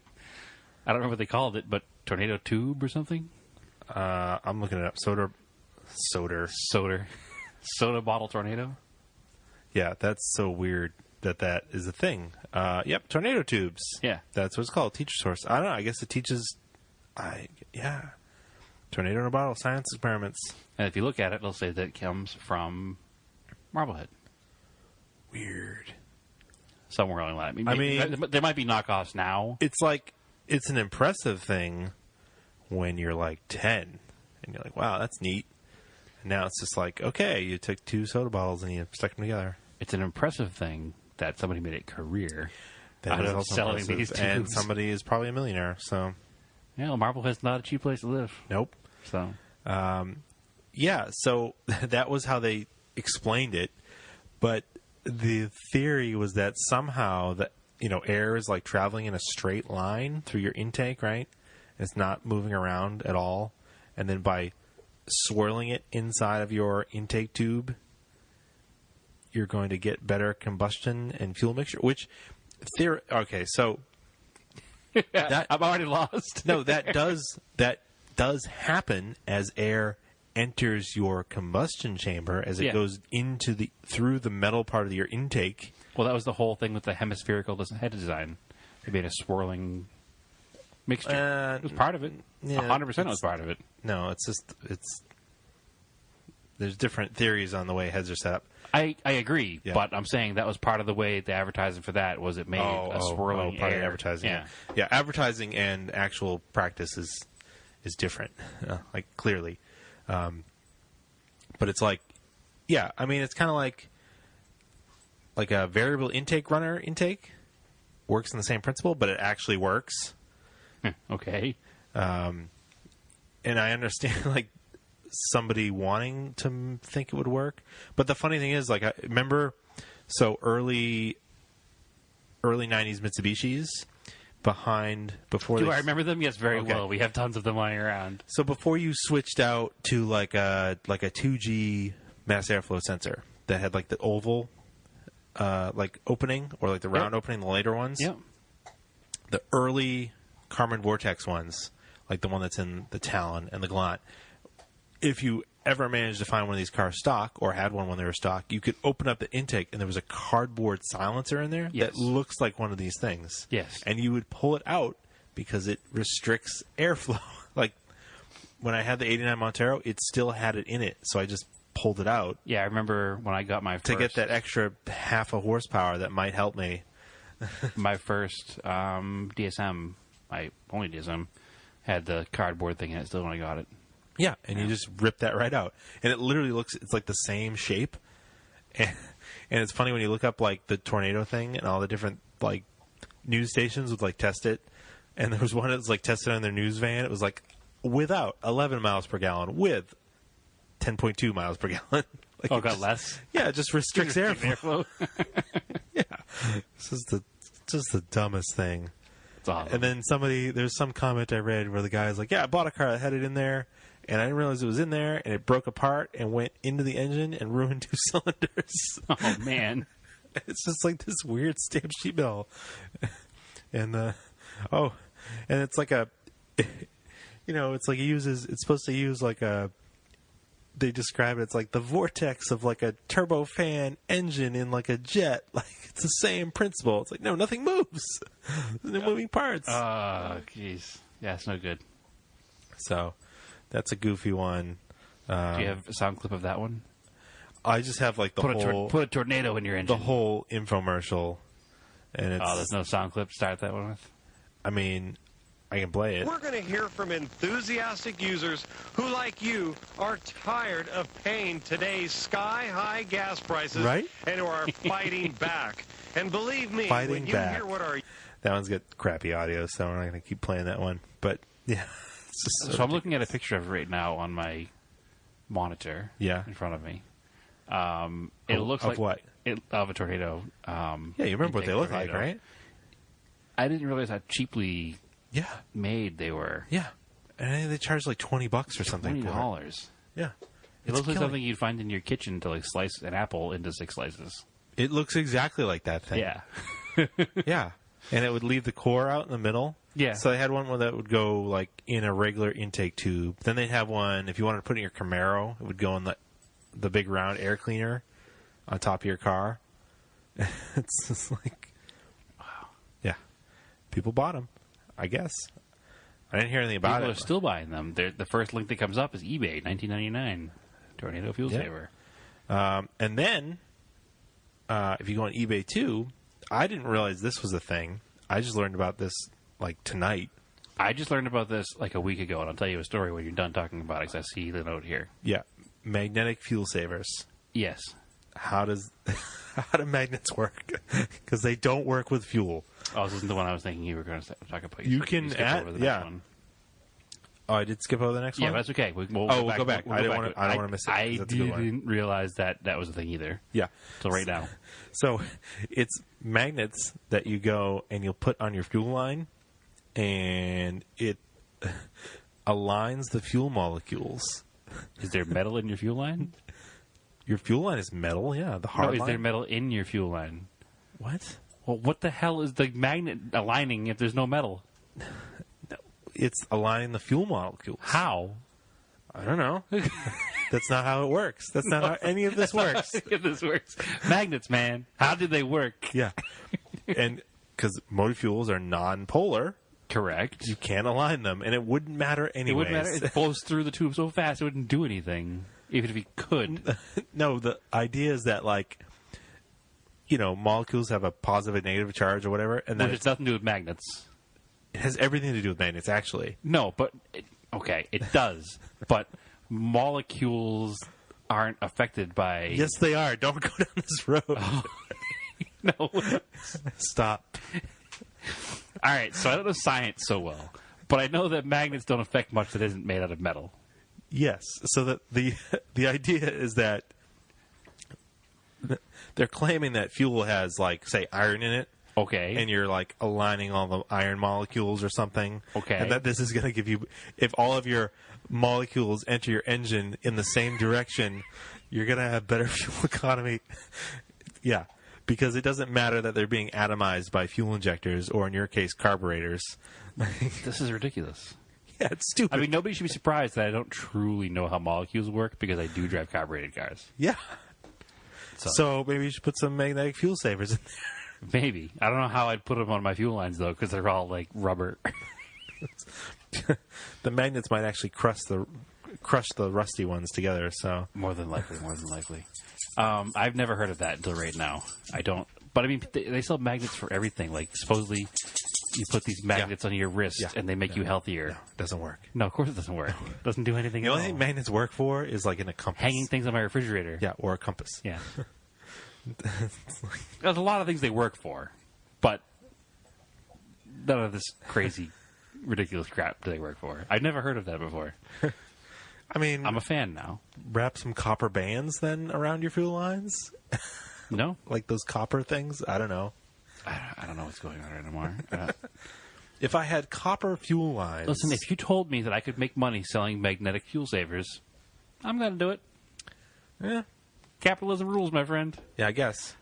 I don't know what they called it, but tornado tube or something. I'm looking it up. Soda Bottle tornado. Yeah, that's so weird that is a thing. Yep, tornado tubes. Yeah. That's what it's called. Teacher source. I don't know. I guess it teaches. Tornado in a bottle. Science experiments. And if you look at it, it'll say that it comes from Marblehead. Weird. Somewhere along that. I mean, there might be knockoffs now. It's like it's an impressive thing when you're like 10 and you're like, wow, that's neat. And now it's just like, okay, you took 2 soda bottles and you stuck them together. It's an impressive thing that somebody made a career That out is of also selling impressive. these tubes. And somebody is probably a millionaire. So, Yeah, Marblehead's not a cheap place to live. nope. So Yeah, so that was how they explained it. But the theory was that somehow that air is like traveling in a straight line through your intake, right? It's not moving around at all. And then by swirling it inside of your intake tube, you're going to get better combustion and fuel mixture. Which okay, so I'm already lost. no, that does happen as air enters your combustion chamber as it Yeah. goes through the metal part of your intake. Well, that was the whole thing with the hemispherical head design. They made a swirling mixture. It was part of it. yeah, 100% was part of it. No, there's different theories on the way heads are set up. I agree, Yeah. but I'm saying that was part of the way the advertising for that was. It made a swirling part air. of advertising. Yeah. Yeah, advertising and actual practice is different, like clearly. But it's like Yeah, I mean, it's kind of like a variable intake runner intake. Works in the same principle, but it actually works. Okay. And I understand, like, somebody wanting to think it would work. But the funny thing is, like, I remember, so early 90s Mitsubishis before Do I remember them? Yes, very Okay. well. We have tons of them lying around. So before you switched out to like a 2G mass airflow sensor that had like the oval like opening or like the round opening, the later ones. Yep. The early Karman Vortex ones, like the one that's in the Talon and the Glant. If you ever managed to find one of these cars stock or had one when they were stock, you could open up the intake and there was a cardboard silencer in there Yes. that looks like one of these things. Yes. And you would pull it out because it restricts airflow. Like when I had the 89 Montero, it still had it in it, so I just pulled it out Yeah, I remember when I got my first... to get that extra half a horsepower that might help me. My first DSM, my only DSM, had the cardboard thing in it still when I got it. Yeah, and you just rip that right out. And it literally looks, it's like the same shape. And it's funny when you look up like the Tornado thing and all the different like news stations would like test it. And there was one that was like tested on their news van. It was like without 11 miles per gallon, with 10.2 miles per gallon. Like Oh, it got just- less? Yeah, it just restricts airflow. Yeah. This is just the dumbest thing. It's awesome. And then there's some comment I read where the guy's like, yeah, I bought a car that had it in there, and I didn't realize it was in there, and it broke apart and went into the engine and ruined 2 cylinders. Oh, man. It's just like this weird stamped sheet metal. And, and it's like it's like it's supposed to use like they describe it, it's like the vortex of like a turbofan engine in like a jet. Like it's the same principle. It's like, no, nothing moves. There's no moving parts. Oh, jeez. Yeah, it's no good. So that's a goofy one. Do you have a sound clip of that one? I just have like Put a tornado in your engine. the whole infomercial, and it's. Oh, there's no sound clip to start that one with? I mean, I can play it. We're going to hear from enthusiastic users who, like you, are tired of paying today's sky-high gas prices, Right? and who are fighting back. And believe me, Fighting when you back. hear what our That one's got crappy audio, so we're not going to keep playing that one. But yeah, it's just So I'm looking at a picture of it right now on my monitor Yeah. in front of me. It looks of like... what? Of a tornado. Yeah, you remember what they look like, tornado. right? I didn't realize how cheaply Yeah, made they were. yeah. And I think they charge like $20 or something for it. $20. Yeah, It It's looks like killing. something you'd find in your kitchen to like slice an apple into 6 slices. It looks exactly like that thing. Yeah. Yeah. And it would leave the core out in the middle. Yeah. So they had one where that would go like in a regular intake tube. Then they'd have one, if you wanted to put it in your Camaro, it would go in the big round air cleaner on top of your car. It's just like, wow. Yeah. People bought them, I guess. I didn't hear anything about People it. are still buying them. The first link that comes up is eBay, $19.99. Tornado fuel Yeah. saver. And then, if you go on eBay too, I didn't realize this was a thing. I just learned about this like tonight. I just learned about this like a week ago, and I'll tell you a story when you're done talking about it, because I see the note here. Yeah, magnetic fuel savers. Yes. How do magnets work? Because they don't work with fuel. Oh, this isn't the one I was thinking you were going to talk about. You can skipped add- over the yeah. next one. Oh, I did skip over the next Yeah, one. but that's okay. We'll go back. I don't wanna- to it. I don't wanna miss it, 'cause I that's a good one. didn't realize that was a thing either. Yeah. Till right now. So it's magnets that you go and you'll put on your fuel line, and it aligns the fuel molecules. Is there metal in your fuel line? Your fuel line is metal, yeah. The hard No, is line. there metal in your fuel line? What? Well, what the hell is the magnet aligning if there's no metal? It's aligning the fuel molecules. How? I don't know. That's not how it works. That's not how any of this works. If this works. Magnets, man. How did they work? Yeah. And because motor fuels are non-polar, Correct. you can't align them, and it wouldn't matter It anyways. wouldn't matter. It flows through the tube so fast it wouldn't do anything. Even if he could. No, the idea is that, like, molecules have a positive and negative charge or whatever, and Which that has nothing to do with magnets. it has everything to do with magnets, actually. No, but... okay, it does. But molecules aren't affected by... Yes, they are. Don't go down this road. No. Stop. All right, so I don't know science so well, but I know that magnets don't affect much that isn't made out of metal. Yes. So that the idea is that they're claiming that fuel has, like, say, iron in it. Okay. And you're, like, aligning all the iron molecules or something. Okay. And that this is going to give you, if all of your molecules enter your engine in the same direction, you're going to have better fuel economy. Yeah. Because it doesn't matter that they're being atomized by fuel injectors or, in your case, carburetors. This is ridiculous. Yeah, it's stupid. I mean, nobody should be surprised that I don't truly know how molecules work because I do drive carbureted cars. Yeah. So maybe you should put some magnetic fuel savers in there. Maybe. I don't know how I'd put them on my fuel lines, though, because they're all, like, rubber. The magnets might actually crush the rusty ones together, so... More than likely. I've never heard of that until right now. I don't... But, I mean, they sell magnets for everything. Like, supposedly, you put these magnets on your wrist, and they make you healthier. No, it doesn't work. No, of course it doesn't work. It doesn't do anything The at only all. thing magnets work for is, like, in a compass. Hanging things on my refrigerator. Yeah, or a compass. Yeah. There's a lot of things they work for, but none of this crazy, ridiculous crap do they work for. I've never heard of that before. I mean... I'm a fan now. Wrap some copper bands, then, around your fuel lines? No? Like those copper things? I don't know. I don't know what's going on anymore. If I had copper fuel lines... Listen, if you told me that I could make money selling magnetic fuel savers, I'm going to do it. Yeah. Capitalism rules, my friend. Yeah, I guess.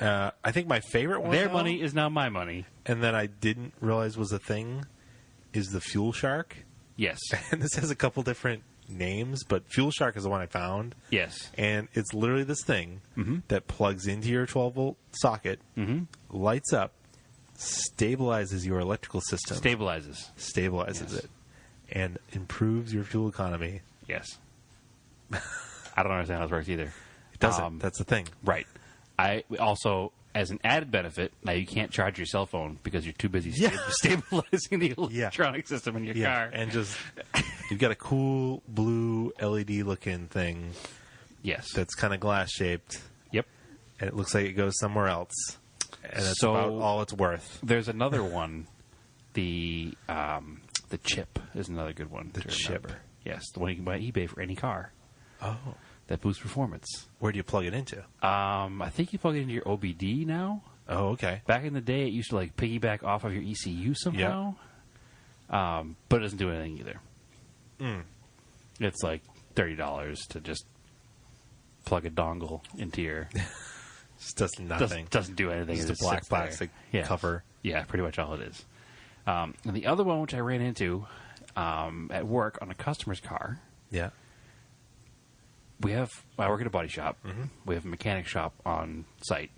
I think my favorite one... Their money is now my money. And that I didn't realize was a thing is the Fuel Shark. Yes. And this has a couple different names, but Fuel Shark is the one I found. Yes. And it's literally this thing that plugs into your 12-volt socket, lights up, stabilizes your electrical system. Stabilizes. Stabilizes it. And improves your fuel economy. Yes. I don't understand how this works either. It doesn't. That's the thing. Right. I also, as an added benefit, now you can't charge your cell phone because you're too busy stabilizing the electronic system in your car. And just, you've got a cool blue LED-looking thing. Yes. That's kind of glass-shaped. Yep. And it looks like it goes somewhere else. And that's about all it's worth. There's another one. The chip is another good one. The chip. Remember. Yes, the one you can buy on eBay for any car. Oh. That boosts performance. Where do you plug it into? I think you plug it into your OBD now. Oh, okay. Back in the day, it used to like piggyback off of your ECU somehow. But it doesn't do anything either. It's like $30 to just plug a dongle into your... Just does nothing. Doesn't do anything. Just a black plastic cover. Yeah, pretty much all it is. And the other one, which I ran into at work on a customer's car... Yeah. I work at a body shop. We have a mechanic shop on site,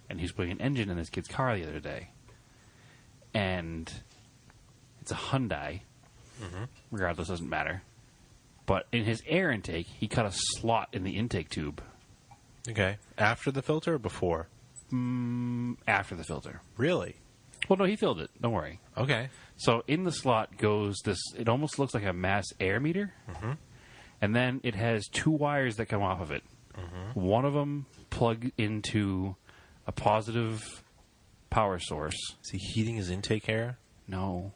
and he's putting an engine in his kid's car the other day. And it's a Hyundai. Regardless, doesn't matter. But in his air intake, he cut a slot in the intake tube. Okay. After the filter or before? After the filter. Really? Well, no, he filled it. Don't worry. Okay. So in the slot goes this, it almost looks like a mass air meter. And then it has two wires that come off of it. One of them plugged into a positive power source. Is he heating his intake air? No.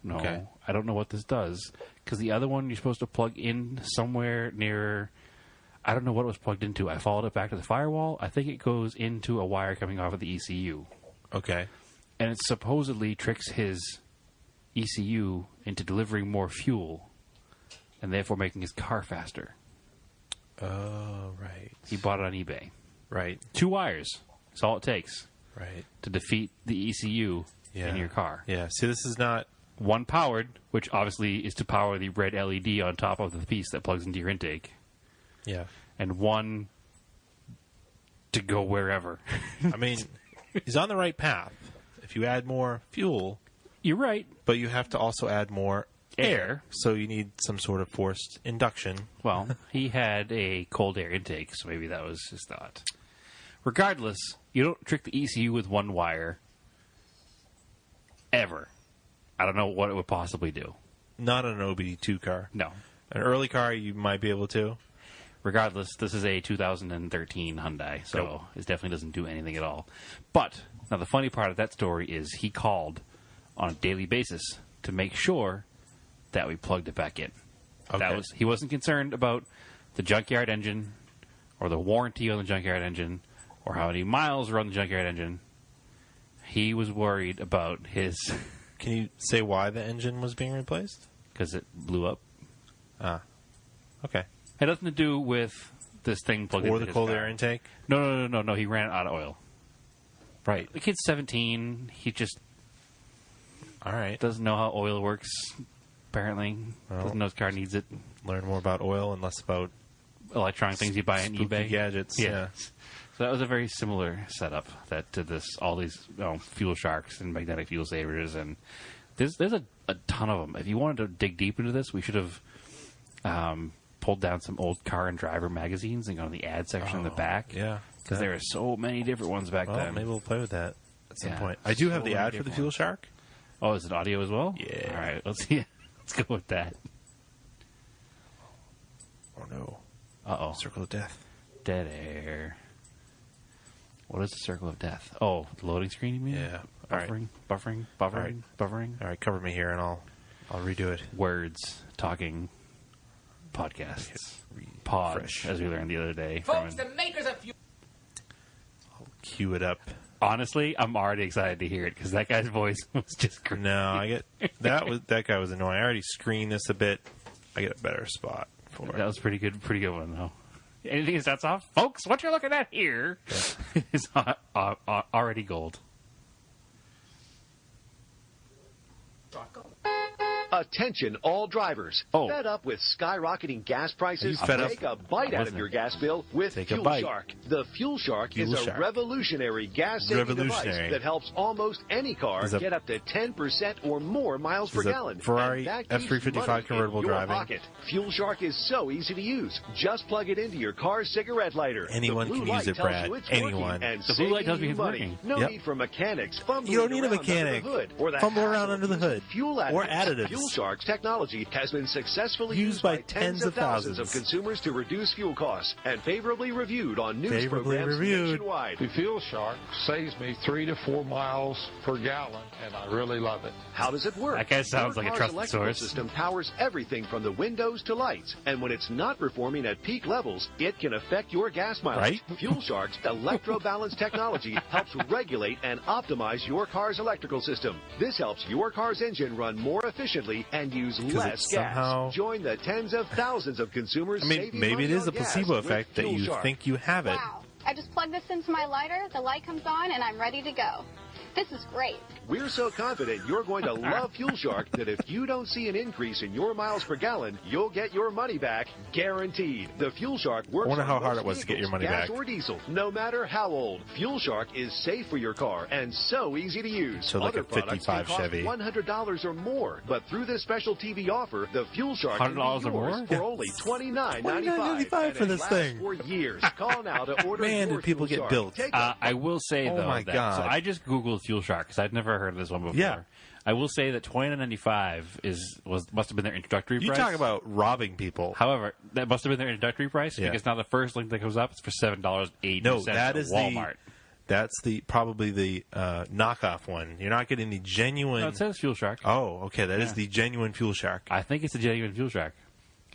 Okay. I don't know what this does. Because the other one you're supposed to plug in somewhere near... I don't know what it was plugged into. I followed it back to the firewall. I think it goes into a wire coming off of the ECU. Okay. And it supposedly tricks his ECU into delivering more fuel and therefore making his car faster. Oh, right. He bought it on eBay. Right. Two wires. That's all it takes. Right. To defeat the ECU in your car. Yeah. See, this is not... One powered, which obviously is to power the red LED on top of the piece that plugs into your intake. Yeah. And one to go wherever. I mean, he's on the right path. If you add more fuel... You're right. But you have to also add more air. So you need some sort of forced induction. Well, he had a cold air intake, so maybe that was his thought. Regardless, you don't trick the ECU with one wire. Ever. I don't know what it would possibly do. Not an OBD2 car. No. An early car, you might be able to. regardless, this is a 2013 Hyundai, so it definitely doesn't do anything at all. But now the funny part of that story is he called on a daily basis to make sure that we plugged it back in. Okay. He wasn't concerned about the junkyard engine or the warranty on the junkyard engine or how many miles were on the junkyard engine. He was worried about his... Can you say why the engine was being replaced? Because it blew up. Okay. It had nothing to do with this thing plugged into Or the his cold car. air intake? No. He ran out of oil. Right. The kid's 17. He just All right. doesn't know how oil works, apparently. Well. Doesn't know his car needs it. Learn more about oil and less about Electronic things you buy on spooky eBay. gadgets. Yeah. So that was a very similar setup that to this, all these fuel sharks and magnetic fuel savers, and there's a ton of them. If you wanted to dig deep into this, we should have pulled down some old Car and Driver magazines and gone to the ad section in the back. Yeah. Because there are so many different ones back Well, then. maybe we'll play with that at some Yeah. point. I do have So the many ad for the different Fuel ones. Shark. Oh, is it audio as well? Yeah. All right, let's go with that. Oh, no. Uh-oh. Circle of Death. Dead air. What is the circle of death? Oh, the loading screen, you mean? Yeah. All right. Buffering. right. Buffering. All right, cover me here, and I'll redo it. Words, talking, podcasts. Fresh. As we learned the other day. Folks, the makers of fuel. Cue it up. Honestly, I'm already excited to hear it because that guy's voice was just great. No, I get that guy was annoying. I already screened this a bit. I get a better spot for it. That was pretty good one though. Anything that starts off, folks, what you're looking at here is already gold. Attention, all drivers. Oh. Fed up with skyrocketing gas prices? Are you fed up? Take a bite out of Wasn't your it? gas bill with Take a Fuel bite. Shark. The Fuel Shark is Fuel a Shark. revolutionary gas-saving device Revolutionary. that helps almost any car Is a- get up to 10% or more miles per Is a gallon. Ferrari And that keeps F355 money in convertible your driving. pocket. Fuel Shark is so easy to use. Just plug it into your car's cigarette lighter. Anyone The blue can use light it, tells Brad. you it's Anyone. working and The blue light saving tells me you it's money. working. No Yep. need for mechanics fumbling You don't need a around under mechanic. the hood or the Fumble hassle around of under the using hood. fuel Or additives. additives. Fuel Shark's technology has been successfully Used by tens of thousands thousands. of consumers to reduce fuel costs and favorably reviewed on news Favorably programs reviewed. nationwide. The Fuel Shark saves me 3 to 4 miles per gallon, and I really love it. How does it work? That guy sounds Your like a car's trusted electrical source. system powers everything from the windows to lights, and when it's not performing at peak levels, it can affect your gas mileage. Right? Fuel Shark's electro-balance technology helps regulate and optimize your car's electrical system. This helps your car's engine run more efficiently and use less it's gas. somehow- Join the tens of thousands of consumers I mean, saving maybe money it is on a gas placebo with effect that Fuel you Shark. think you have it. Wow. I just plug this into my lighter, the light comes on, and I'm ready to go. This is great. We're so confident you're going to love Fuel Shark that if you don't see an increase in your miles per gallon, you'll get your money back, guaranteed. The Fuel Shark works I wonder on how hard most it was to get your vehicles, money gas back. or diesel, no matter how old. Fuel Shark is safe for your car and so easy to use. So like Other a products 55 can cost Chevy. $100 or more, but through this special TV offer, the Fuel Shark can be $100 or yours more? for only $29.95. $29.95 and for it this lasts thing. for years. Call now to order Man, your did people Fuel get Shark. built. Take a I will say, Oh though, my that, God. so I just Googled Fuel Shark because I'd never heard of this one before. Yeah. I will say that $29.95 must have been their introductory You price. talk about robbing people. However, that must have been their introductory price Yeah. because now the first link that comes up is for $7.80 No, that at is Walmart. That's probably the knockoff one. You're not getting the genuine. No, it says Fuel Shark. Oh, okay. That is Yeah. the genuine Fuel Shark. I think it's a genuine Fuel Shark.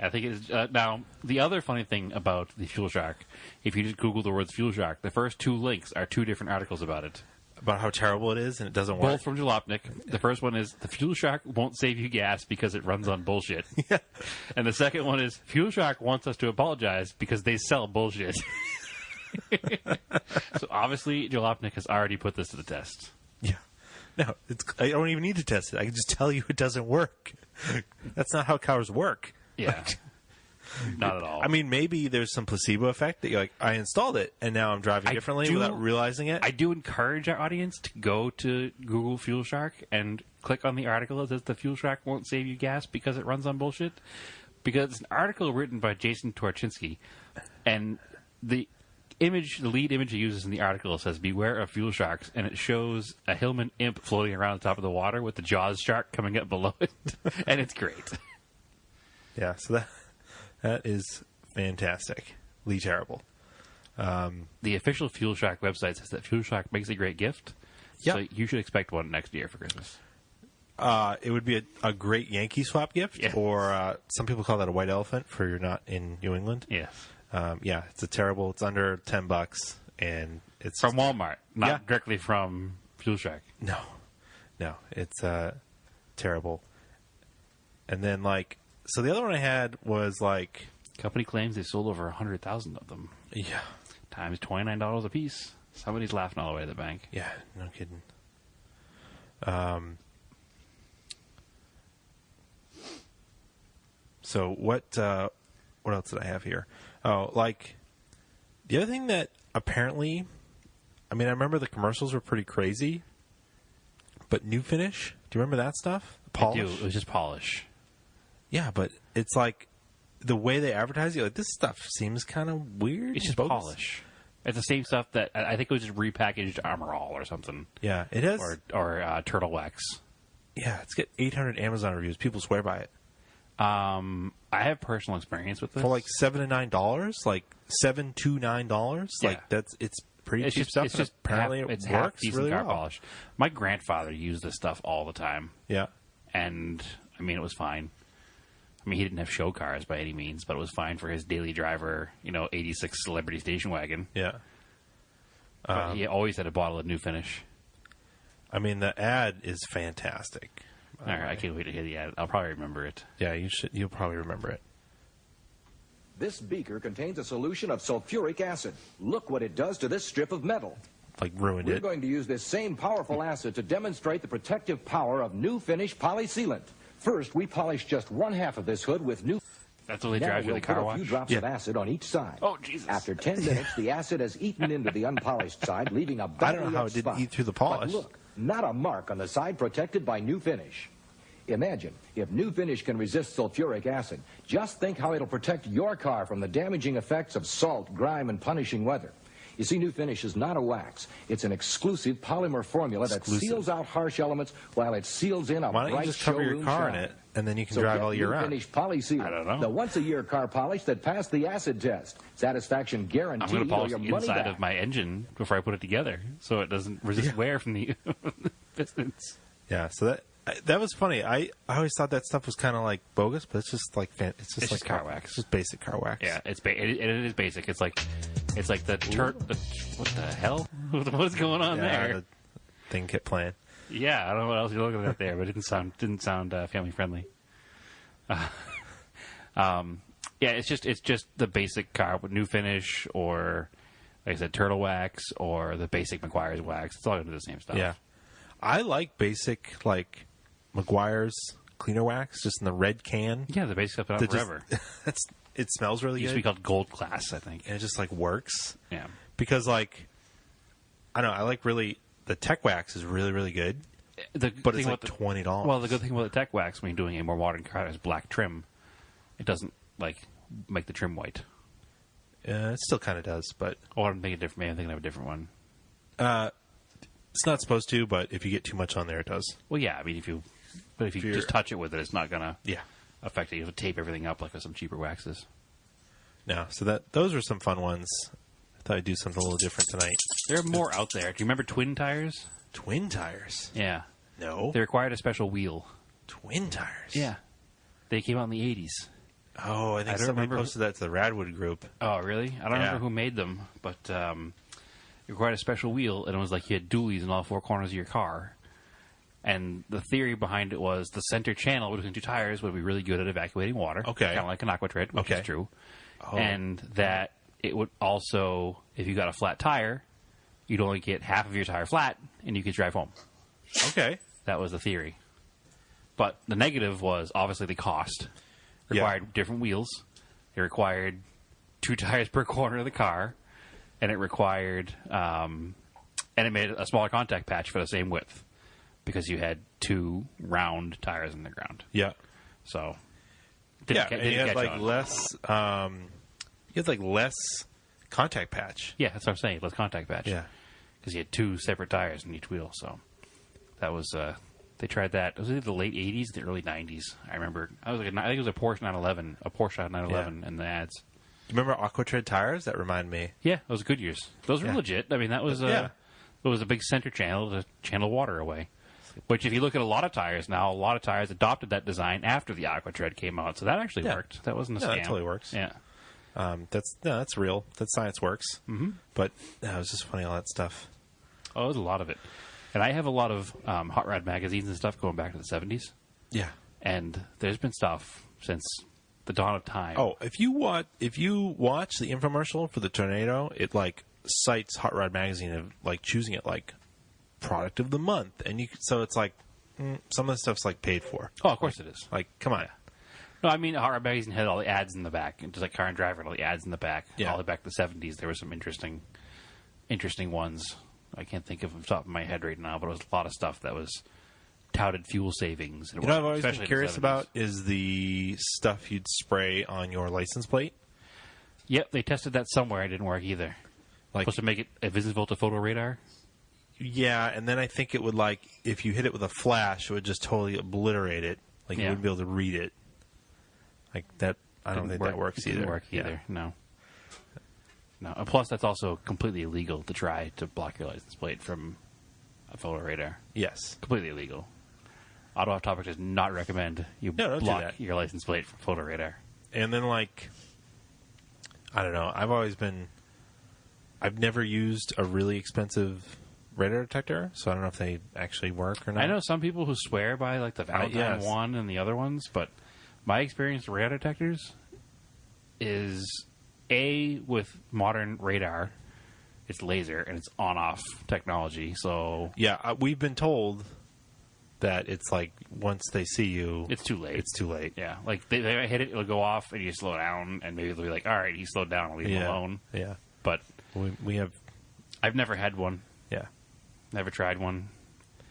I think it's now the other funny thing about the Fuel Shark, if you just Google the words Fuel Shark, the first two links are two different articles about it. About how terrible it is and it doesn't work. Both from Jalopnik. The first one is the Fuel Shark won't save you gas because it runs on bullshit. Yeah. And the second one is Fuel Shark wants us to apologize because they sell bullshit. So obviously Jalopnik has already put this to the test. Yeah. No, I don't even need to test it. I can just tell you it doesn't work. That's not how cars work. Yeah. Not at all. I mean, maybe there's some placebo effect that you're like, I installed it and now I'm driving I differently do- without realizing it. I do encourage our audience to go to Google Fuel Shark and click on the article that says the Fuel Shark won't save you gas because it runs on bullshit. Because it's an article written by Jason Torchinsky, and the lead image he uses in the article says, "Beware of fuel sharks," and it shows a Hillman Imp floating around the top of the water with the Jaws shark coming up below it, and it's great. Yeah, so that is fantastic. completely terrible. The official Fuel Shack website says that Fuel Shack makes a great gift. Yep. So you should expect one next year for Christmas. It would be a great Yankee swap gift, Yes. or some people call that a white elephant for you're not in New England. Yes. Yeah, it's under $10, and it's From Walmart, not Yeah. directly from Fuel Shack. No, it's terrible. And then so the other one I had was Company claims they sold over 100,000 of them. yeah, Times $29 a piece. Somebody's laughing all the way to the bank. yeah, no kidding. So what else did I have here? Oh, the other thing that apparently, I mean, I remember the commercials were pretty crazy, but New Finish, do you remember that stuff? I do. It was just polish. Yeah, but it's the way they advertise it, this stuff seems kind of weird. It's just bogus. polish. It's the same stuff that I think it was just repackaged Armor All or something. Yeah, it has. Or Turtle Wax. Yeah, it's got 800 Amazon reviews. People swear by it. I have personal experience with this. For $7 to $9, $7 to $9. Yeah. It's pretty It's cheap just stuff. it's and just apparently half, it's it half works decent really car well. polish. My grandfather used this stuff all the time, Yeah, and I mean it was fine. I mean he didn't have show cars by any means, but it was fine for his daily driver, 86 Celebrity station wagon. yeah. But he always had a bottle of New Finish. I mean, the ad is fantastic. All right, I can't wait to hear the ad. I'll probably remember it. Yeah, you'll probably remember it. This beaker contains a solution of sulfuric acid. Look what it does to this strip of metal. Ruined We're it. going to use this same powerful acid to demonstrate the protective power of New Finish polysealant. First, we polish just one half of this hood with New. That's what they Now drive you we'll the car put a wash? few drops of acid on each side. Oh, Jesus. After 10 minutes, the acid has eaten into the unpolished side, leaving a I don't know how battery-up it didn't spot. eat through the polish. But look, not a mark on the side protected by New Finish. Imagine, if New Finish can resist sulfuric acid, just think how it'll protect your car from the damaging effects of salt, grime, and punishing weather. You see, New Finish is not a wax. It's an exclusive polymer formula that seals out harsh elements while it seals in a Why don't bright you just cover your showroom car in shine. it, and then you can So drive get all year New round? Finish Polysealant, I don't know. the once-a-year car polish that passed the acid test. Satisfaction I'm guaranteed going to or polish your the money inside back. of my engine before I put it together, so it doesn't resist wear from the pistons. Yeah, so that was funny. I always thought that stuff was kind of bogus, but it's just it's just just car wax. It's just basic car wax. Yeah, it is basic. It's like the what the hell? What's going on Yeah, there? the thing kept playing. Yeah, I don't know what else you're looking at there, but it didn't sound family friendly. Yeah, it's just the basic car with New Finish, or like I said, Turtle Wax, or the basic McGuire's wax. It's all going to do the same stuff. Yeah, I like basic McGuire's cleaner wax, just in the red can. Yeah, the basic stuff been out That just- forever. it smells really It used good. to be called Gold Class, I think. and it just works. Yeah. Because I don't know, I the Tech Wax is really, really good, But but it's $20. Well, the good thing about the Tech Wax when you're doing a more modern car is black trim. It doesn't make the trim white. It still kind of does, but Or make it different. Maybe I'm thinking of a different one. it's not supposed to. But if you get too much on there, it does. Well, yeah. I mean, if you you're- just touch it with it, it's not gonna Yeah. affect it. You have to tape everything up like with some cheaper waxes. No, so those are some fun ones. I thought I'd do something a little different tonight. There are more out there. Do you remember twin tires? Twin tires? Yeah. No. They required a special wheel. Twin tires? Yeah. They came out in the 80s. Oh, I think don't somebody remember posted that to the Radwood group. Oh, really? I don't Yeah. remember who made them, but it required a special wheel, and it was like you had dualies in all four corners of your car. And the theory behind it was the center channel between two tires would be really good at evacuating water. Okay. Kind of like an Aquatrid, which Okay. is true. Oh. And that it would also, if you got a flat tire, you'd only get half of your tire flat, and you could drive home. Okay. That was the theory. But the negative was obviously the cost. It Yeah. required different wheels. It required 2 tires per corner of the car, and it required and it made a smaller contact patch for the same width because you had 2 round tires in the ground. Yeah. So Yeah, didn't and you had catch on. less. You had less contact patch. Yeah, that's what I'm saying. Less contact patch. Yeah. because you had 2 separate tires in each wheel. So that was they tried that. It was either the late '80s, the early '90s. I remember I think it was a Porsche 911, in the ads. remember Aquatred tires? That remind me. Yeah, those Goodyears. Those were Yeah. legit. I mean, that was Yeah. it was a big center channel to channel water away. Which, if you look at a lot of tires now, a lot of tires adopted that design after the Aquatred came out. So that actually Yeah. worked. That wasn't a Yeah, scam. that totally works. Yeah. That's real. That science works. Mm-hmm. But it was just funny, all that stuff. Oh, there's a lot of it. And I have a lot of hot rod magazines and stuff going back to the 70s. Yeah. And there's been stuff since the dawn of time. Oh, if you watch the infomercial for the Tornado, it like cites Hot Rod Magazine of like choosing it like product of the month, and so it's like some of the stuff's like paid for. Oh, of course it is. Like, come on. No, I mean, Hot Rod Magazine had all the ads in the back, just like Car and Driver had all the ads in the back. Yeah. All the way back to the 70s, there were some interesting ones. I can't think of them off the top of my head right now, but it was a lot of stuff that was touted fuel savings. You know what I've always especially been in the curious 70s. about is the stuff you'd spray on your license plate. Yep, they tested that somewhere. It didn't work either. Like, Supposed to make it invisible to photo radar. yeah, and then I think it would like if you hit it with a flash, it would just totally obliterate it. Like you Yeah. wouldn't be able to read it. Like that, I don't Didn't think work- that works didn't either. work Yeah. either. No. And plus, that's also completely illegal to try to block your license plate from a photo radar. Yes. Completely illegal. Auto Off Topic does not recommend you No, don't do block that. your license plate from photo radar. And then like, I don't know. I've never used a really expensive radar detector, so I don't know if they actually work or not. I know some people who swear by like the Valentine yes. one and the other ones, but my experience with radar detectors is with modern radar, it's laser and it's on-off technology. So Yeah, we've been told that it's like once they see you, it's too late. It's too late. Yeah, like they hit it, it'll go off, and you slow down, and maybe they'll be like, "All right, he slowed down, I'll leave him alone." Yeah, But we have. I've never had one. Yeah, Never tried one. I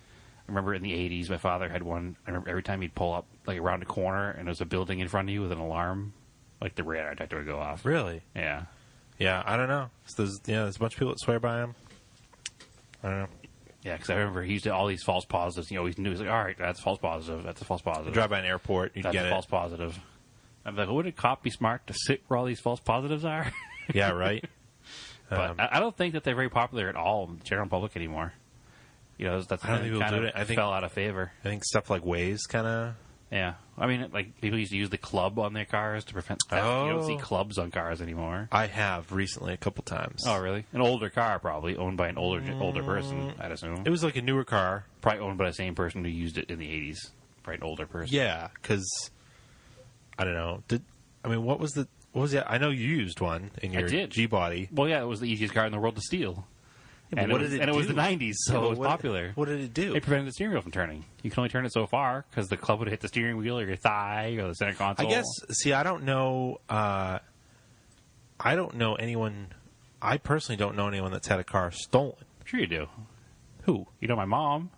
remember in the 80s, my father had one. I remember every time he'd pull up like around a corner, and there's a building in front of you with an alarm, like the radar detector would go off. really. Yeah. Yeah, I don't know. So there's a bunch of people that swear by them. I don't know. Yeah, because I remember he used to all these false positives. You know, he was like, "All right, that's a false positive. That's a false positive. Drive by an airport, you'd That's get a it. false positive." I'm like, "Would a cop be smart to sit where all these false positives are?" Yeah, right. But I don't think that they're very popular at all in the general public anymore. You know, that's I don't think people kind do of it. I think- fell out of favor. I think stuff like Waze kind of. Yeah, I mean, like people used to use the club on their cars to prevent theft. You don't see Oh. clubs on cars anymore. I have recently a couple times. Oh, really? An older car, probably owned by an older person. I'd assume It was like a newer car. probably owned by the same person who used it in the 80s. Probably an older person. Yeah, because I don't know. What was the? I know you used one in your did. G body. Well, yeah, it was the easiest car in the world to steal. but and what it was, did it and it was do? the 90s, so Yeah, but it was what- popular. What did it do? It prevented the steering wheel from turning. You can only turn it so far because the club would hit the steering wheel or your thigh or the center console. I guess. See, I don't know. I don't know anyone. I personally don't know anyone that's had a car stolen. Sure you do. Who? You know my mom.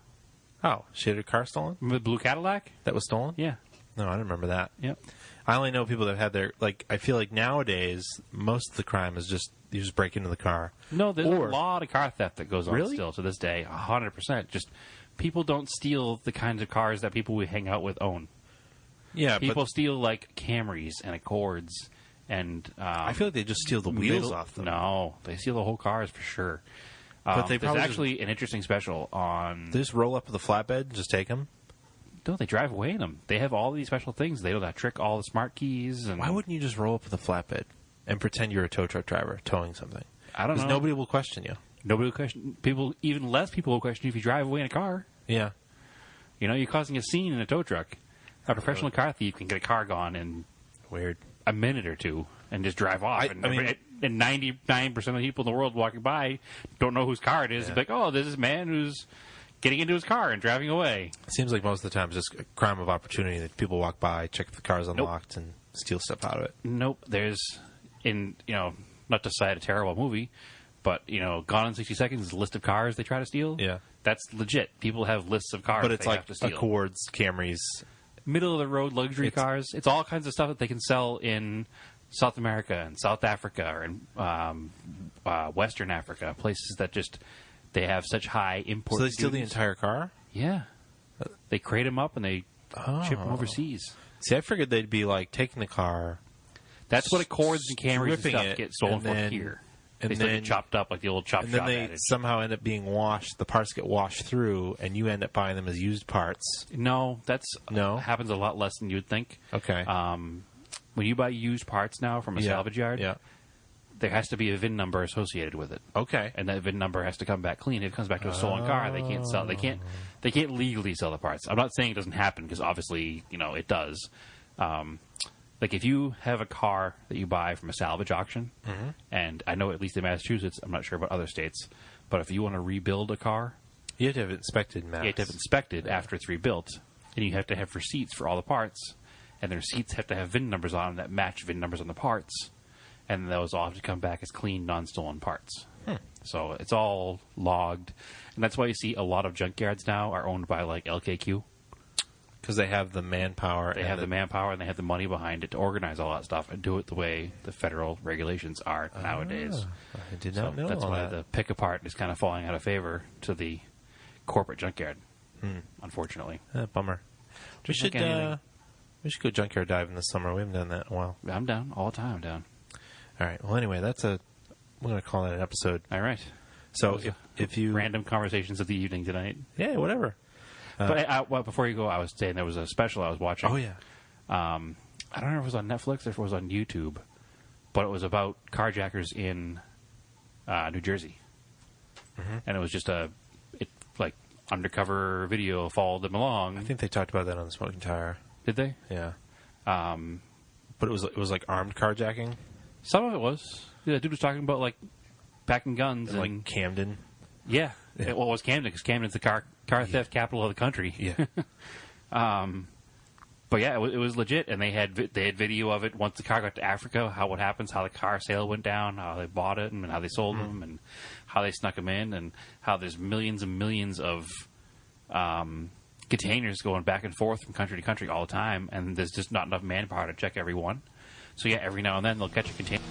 Oh, she had her car stolen. Remember the blue Cadillac? That was stolen. Yeah. No, I don't remember that. Yep. I only know people that had their like. I feel like nowadays most of the crime is just you just break into the car. No, there's Or- a lot of car theft that goes on Really? still to this day. 100%. Just people don't steal the kinds of cars that people we hang out with own. Yeah, People but steal like Camrys and Accords and I feel like they just steal the wheels off them. No, they steal the whole cars for sure. But they there's probably actually an interesting special on. They just roll up with a flatbed and just take them. No, they drive away in them. They have all these special things. They know that trick, all the smart keys. And Why wouldn't you just roll up with a flatbed and pretend you're a tow truck driver towing something? I don't know. Because nobody will question you. Nobody will question people. Even less people will question you if you drive away in a car. Yeah. You know, you're causing a scene in a tow truck. A professional car thief can get a car gone in Weird. a minute or two and just drive off. I mean- and 99% of the people in the world walking by don't know whose car it is. Yeah. It's like, oh, there's this man who's getting into his car and driving away. It seems like most of the time it's just a crime of opportunity that people walk by, check if the car's unlocked, and steal stuff out of it. Nope. There's, not to cite a terrible movie, but, Gone in 60 Seconds is a list of cars they try to steal. Yeah. That's legit. People have lists of cars But it's they like have to steal. Accords, Camrys. Middle-of-the-road luxury cars. It's all kinds of stuff that they can sell in South America and South Africa or in Western Africa, places that just they have such high import So they steal the duties. entire car? Yeah. They crate them up and they ship them Oh. overseas. See, I figured they'd be like taking the car. That's what Accords and Camrys and stripping stuff it, get stolen and for then- here. and They start then- getting chopped up like the old chop And then shop they adage. somehow end up being washed. The parts get washed through, and you end up buying them as used parts. No, No? happens a lot less than you'd think. Okay. When you buy used parts now from a salvage yard, Yeah. there has to be a VIN number associated with it. Okay. And that VIN number has to come back clean. If it comes back to a stolen car, they can't sell. They can't legally sell the parts. I'm not saying it doesn't happen because obviously it does. Like if you have a car that you buy from a salvage auction, and I know at least in Massachusetts, I'm not sure about other states, but if you want to rebuild a car, You have to have it inspected, Max. you have to have it inspected after it's rebuilt, and you have to have receipts for all the parts, and the receipts have to have VIN numbers on them that match VIN numbers on the parts, and those all have to come back as clean, non-stolen parts. So it's all logged, and that's why you see a lot of junkyards now are owned by like LKQ. Because they have the manpower. They have the manpower and they have the money behind it to organize all that stuff and do it the way the federal regulations are nowadays. I did not know That's all why that. the pick apart is kind of falling out of favor to the corporate junkyard, unfortunately. Bummer. We Just should like anything. we should go junkyard diving this summer. We haven't done that in a while. I'm down all the time. I'm down. All right. Well, anyway, we're going to call that an episode. All right. So That was if you random conversations of the evening tonight. yeah, whatever. But well, before you go, I was saying there was a special I was watching. Oh yeah. I don't know if it was on Netflix or if it was on YouTube, but it was about carjackers in New Jersey, and it was just like undercover video followed them along. I think they talked about that on the Smoking Tire. Did they? Yeah. But it was like armed carjacking, Some of it was. Yeah, the dude was talking about like packing guns in, and like Camden. yeah. Well, it was Camden because Camden's the car theft capital of the country. Yeah. But yeah, it was legit, and they had video of it once the car got to Africa. What happens? How the car sale went down, how they bought it, and how they sold them, and how they snuck them in, and how there's millions and millions of containers going back and forth from country to country all the time, and there's just not enough manpower to check every one. So yeah, every now and then they'll catch a container.